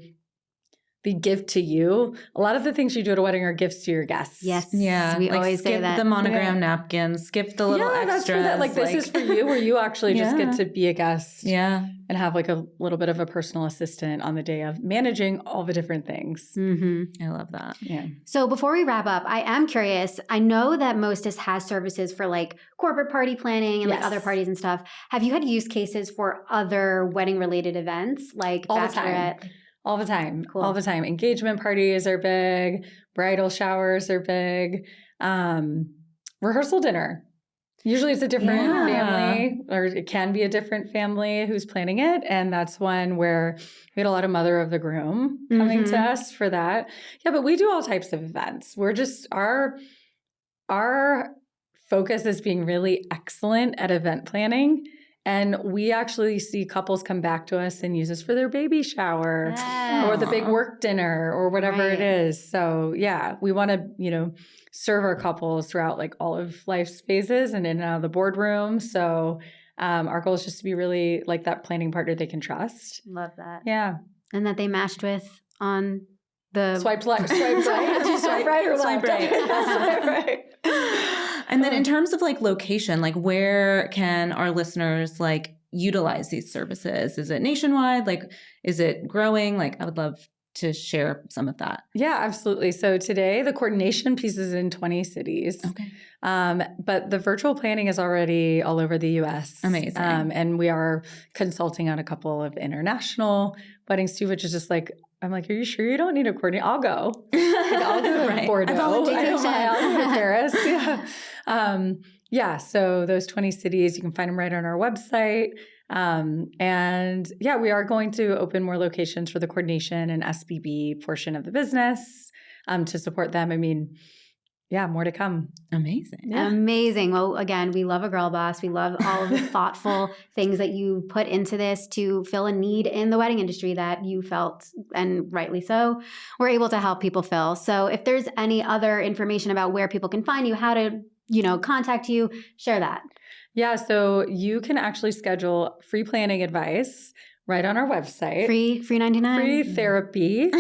gift to you. A lot of the things you do at a wedding are gifts to your guests. Yes. Yeah. We always say that. Skip the monogram napkins, skip the little extras. That's for that. Like this is for you where you actually just get to be a guest. Yeah. And have like a little bit of a personal assistant on the day of managing all the different things. I love that. Yeah. So before we wrap up, I am curious. I know that Mostest has services for like corporate party planning and like other parties and stuff. Have you had use cases for other wedding related events like all bachelorette? All the time. Cool. All the time. Engagement parties are big. Bridal showers are big. Rehearsal dinner. Usually it's a different family, or it can be a different family who's planning it. And that's one where we had a lot of mother of the groom coming to us for that. Yeah, but we do all types of events. We're just, our focus is being really excellent at event planning. And we actually see couples come back to us and use us for their baby shower or the big work dinner or whatever it is. So yeah, we want to, serve our couples throughout like all of life's phases and in and out of the boardroom. So our goal is just to be really like that planning partner they can trust. Love that. Yeah. And that they matched with on the swipe right, swipe right or left. Swipe right. And then in terms of like location, like where can our listeners like utilize these services? Is it nationwide? Like, is it growing? Like, I would love to share some of that. Yeah, absolutely. So today the coordination piece is in 20 cities. Okay. But the virtual planning is already all over the US. Amazing. And we are consulting on a couple of international weddings too, which is just like, I'm like, are you sure you don't need a coordinator? I'll go. I'll go to Bordeaux. I'll go to Paris. Yeah. So those 20 cities, you can find them right on our website. And yeah, we are going to open more locations for the coordination and SBB portion of the business to support them. I mean, yeah, more to come. Amazing. Yeah. Amazing. Well, again, we love a girl boss. We love all of the thoughtful things that you put into this to fill a need in the wedding industry that you felt, and rightly so, we're able to help people fill. So if there's any other information about where people can find you, how to contact you? Share that. Yeah, so you can actually schedule free planning advice right on our website. Free 99. Free therapy.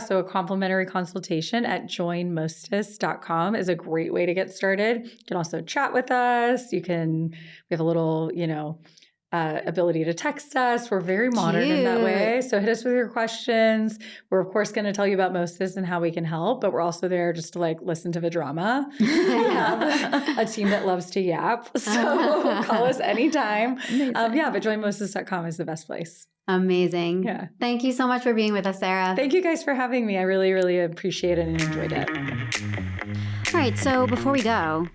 So a complimentary consultation at joinmostest.com is a great way to get started. You can also chat with us. We have a little, ability to text us. We're very modern in that way. So hit us with your questions. We're of course going to tell you about Mostest and how we can help, but we're also there just to listen to the drama. We have a team that loves to yap. So call us anytime. But joinmostest.com is the best place. Amazing. Yeah. Thank you so much for being with us, Sarah. Thank you guys for having me. I really, really appreciate it and enjoyed it. All right. So before we go,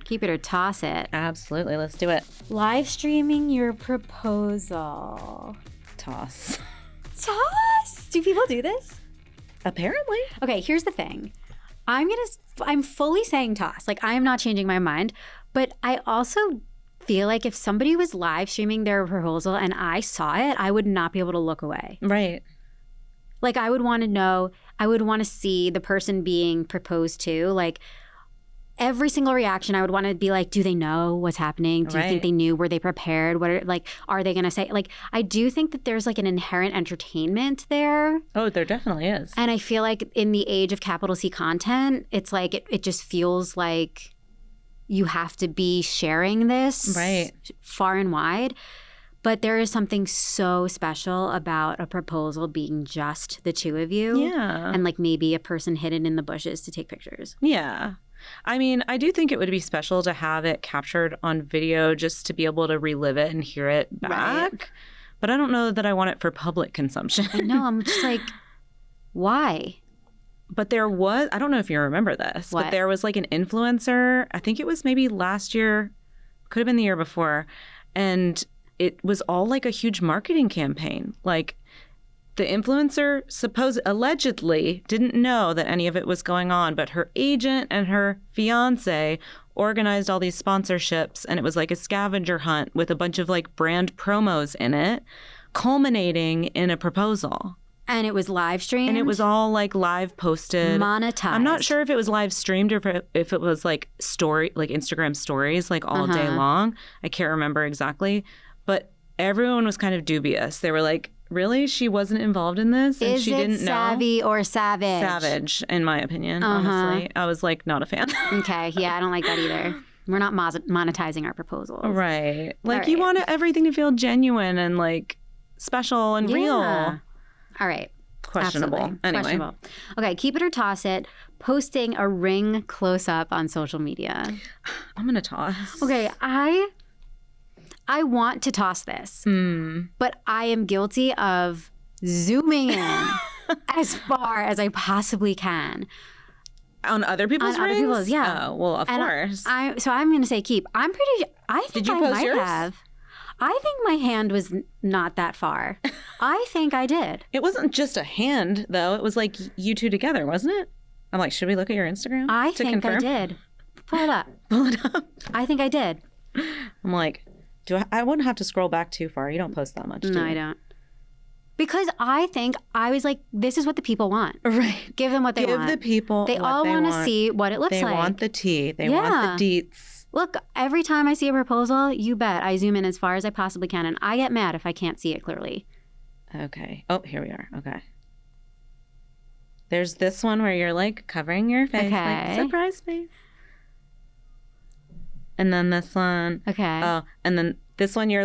keep it or toss it. Absolutely. Let's do it. Live streaming your proposal. Toss. Toss? Do people do this? Apparently. Okay, here's the thing. I'm fully saying toss. I am not changing my mind. But I also feel like if somebody was live streaming their proposal and I saw it, I would not be able to look away. Right. I would want to know, I would want to see the person being proposed to. Every single reaction, I would want to be do they know what's happening? Do you think they knew? Were they prepared? Are they going to say? I do think that there's an inherent entertainment there. Oh, there definitely is. And I feel like in the age of capital C content, it's it just feels like you have to be sharing this far and wide. But there is something so special about a proposal being just the two of you. Yeah. And maybe a person hidden in the bushes to take pictures. Yeah. I mean, I do think it would be special to have it captured on video just to be able to relive it and hear it back. Right. But I don't know that I want it for public consumption. I know. I'm just why? But there was, I don't know if you remember this, but there was an influencer, I think it was maybe last year, could have been the year before, and it was all a huge marketing campaign. The influencer allegedly didn't know that any of it was going on, but her agent and her fiance organized all these sponsorships, and it was a scavenger hunt with a bunch of brand promos in it, culminating in a proposal. And it was live streamed? And it was all live posted. Monetized. I'm not sure if it was live streamed or if it was story, Instagram stories all day long. I can't remember exactly. But everyone was kind of dubious. They were really? She wasn't involved in this? And she didn't know? Savvy or savage? Savage, in my opinion, honestly. I was not a fan. Okay. Yeah, I don't like that either. We're not monetizing our proposals. Right. You want everything to feel genuine and special and real. All right. Questionable. Absolutely. Anyway. Questionable. Okay, keep it or toss it. Posting a ring close-up on social media. I'm going to toss. Okay, I want to toss this, but I am guilty of zooming in as far as I possibly can. On other people's rings? Other people's, yeah. Oh, well, of course. So I'm going to say keep. I think Did you I post might yours? have. I think my hand was not that far. I think I did. It wasn't just a hand, though. It was you two together, wasn't it? I'm should we look at your Instagram I to think confirm? I did. Pull it up. Pull it up. I think I did. I'm I wouldn't have to scroll back too far. You don't post that much, do you? No, I don't. Because I think I was this is what the people want. Right. Give them what they want. Give the people They what all they want to want. see what it looks They like. want the tea. They want the deets. Look, every time I see a proposal, you bet I zoom in as far as I possibly can, and I get mad if I can't see it clearly. Okay. Oh, here we are. Okay. There's this one where you're covering your face, Okay. surprise face. And then this one. Okay. Oh, and then this one you're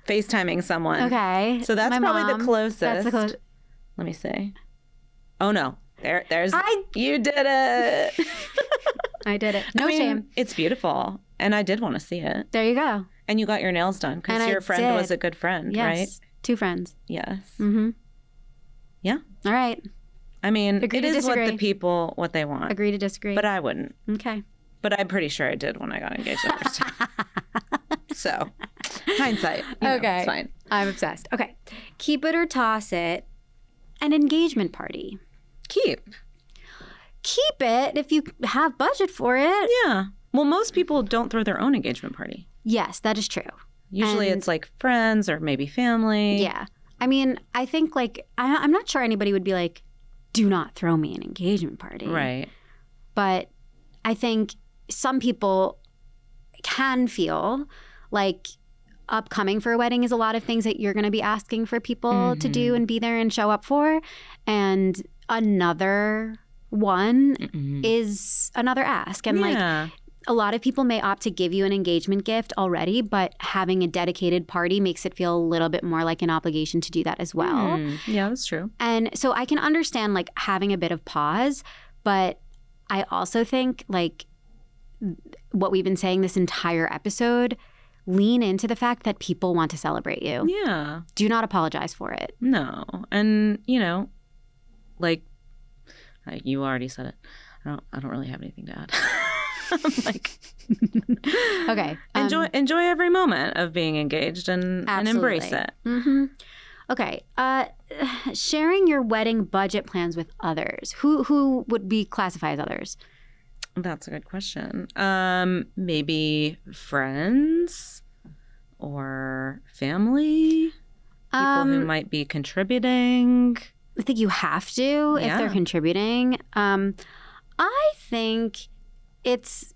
FaceTiming someone. Okay. So that's My probably mom. the closest. That's the closest. Let me see. Oh no. There's I- you did it. I did it. No I mean, shame. It's beautiful. And I did want to see it. There you go. And you got your nails done because And your I friend did. was a good friend, Yes. right? 2 friends. Yes. Mm-hmm. Yeah. All right. I mean, Agree it to is disagree. what the people, what they want. Agree to disagree. But I wouldn't. Okay. But I'm pretty sure I did when I got engaged the first time. So, hindsight. Okay. It's fine. I'm obsessed. Okay. Keep it or toss it. An engagement party. Keep it if you have budget for it. Yeah. Well, most people don't throw their own engagement party. Yes, that is true. Usually And- it's friends or maybe family. Yeah. I mean, I think I'm not sure anybody would be do not throw me an engagement party. Right. But I think some people can feel like upcoming for a wedding is a lot of things that you're going to be asking for people to do and be there and show up for. And another one is another ask. And like a lot of people may opt to give you an engagement gift already, but having a dedicated party makes it feel a little bit more like an obligation to do that as well. Yeah, that's true. And so I can understand like having a bit of pause, but I also think like what we've been saying this entire episode, lean into the fact that people want to celebrate you. Yeah. Do not apologize for it. No. And, you know, like you already said it. I don't really have anything to add. Like, okay. Enjoy every moment of being engaged and embrace it. Okay. Sharing your wedding budget plans with others. Who would be classified as others? That's a good question. Maybe friends or family, people who might be contributing. I think you have to if they're contributing. I think it's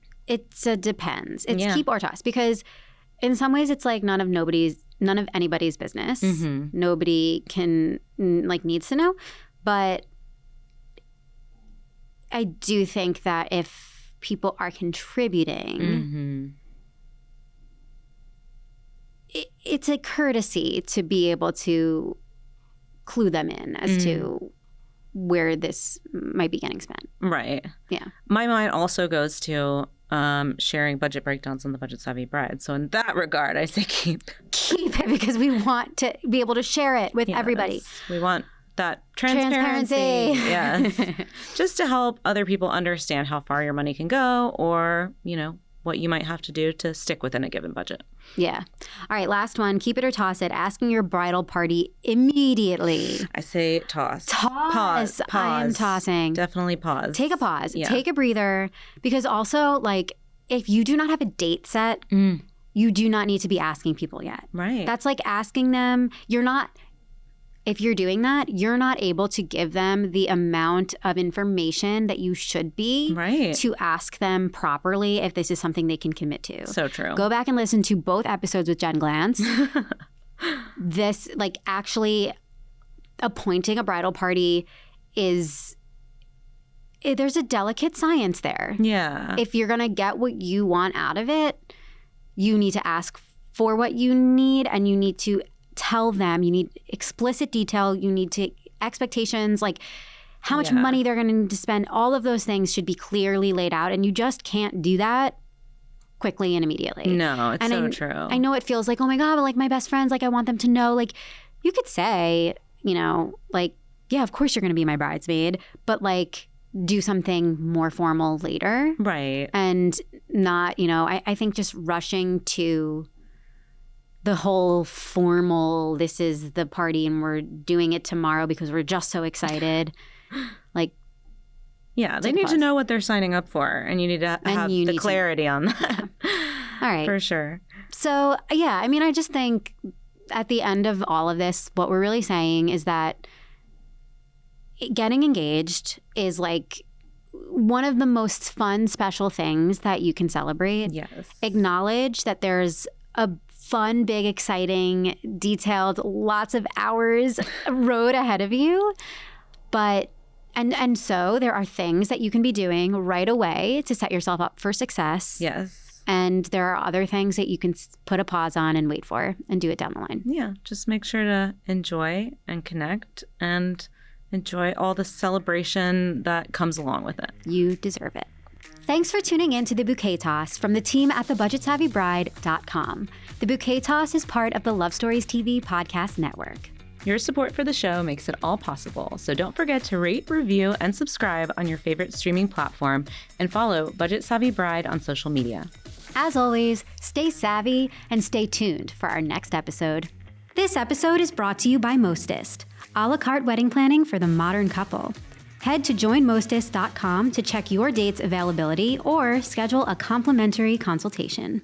a depends. It's keep or toss, because in some ways it's like none of anybody's business. Nobody can needs to know, but I do think that if people are contributing, it's a courtesy to be able to clue them in as to where this might be getting spent. Right. Yeah. My mind also goes to sharing budget breakdowns on the Budget Savvy Bride. So in that regard, I say keep it, because we want to be able to share it with everybody. We want that transparency. Yes. Just to help other people understand how far your money can go, or, you know, what you might have to do to stick within a given budget. Yeah. All right, last one. Keep it or toss it. Asking your bridal party immediately. I say toss. Pause. I am tossing. Definitely pause. Take a pause. Yeah. Take a breather. Because also, like, if you do not have a date set, you do not need to be asking people yet. Right. That's like asking them. If you're doing that, you're not able to give them the amount of information that you should be to ask them properly if this is something they can commit to. So true. Go back and listen to both episodes with Jen Glantz. This, like, actually appointing a bridal party there's a delicate science there. Yeah. If you're going to get what you want out of it, you need to ask for what you need, and you need to tell them, you need explicit detail, you need to expectations, like how much money they're going to need to spend. All of those things should be clearly laid out, and you just can't do that quickly and immediately. No, it's so true. I know it feels like, oh my God, but like my best friends, like I want them to know. Like you could say, you know, like, yeah, of course you're going to be my bridesmaid, but like do something more formal later. Right. And not, you know, I think just rushing to the whole formal, this is the party and we're doing it tomorrow because we're just so excited. Like, yeah, they need to know what they're signing up for, and you need to have the clarity on that. All right. For sure. So, yeah, I mean, I just think at the end of all of this, what we're really saying is that getting engaged is like one of the most fun, special things that you can celebrate. Yes. Acknowledge that there's a fun, big, exciting, detailed, lots of hours road ahead of you. But, and so there are things that you can be doing right away to set yourself up for success. Yes. And there are other things that you can put a pause on and wait for and do it down the line. Yeah. Just make sure to enjoy and connect and enjoy all the celebration that comes along with it. You deserve it. Thanks for tuning in to the Bouquet Toss from the team at thebudgetsavvybride.com. The Bouquet Toss is part of the Love Stories TV podcast network. Your support for the show makes it all possible, so don't forget to rate, review, and subscribe on your favorite streaming platform, and follow Budget Savvy Bride on social media. As always, stay savvy and stay tuned for our next episode. This episode is brought to you by Mostest, a la carte wedding planning for the modern couple. Head to joinmostest.com to check your date's availability or schedule a complimentary consultation.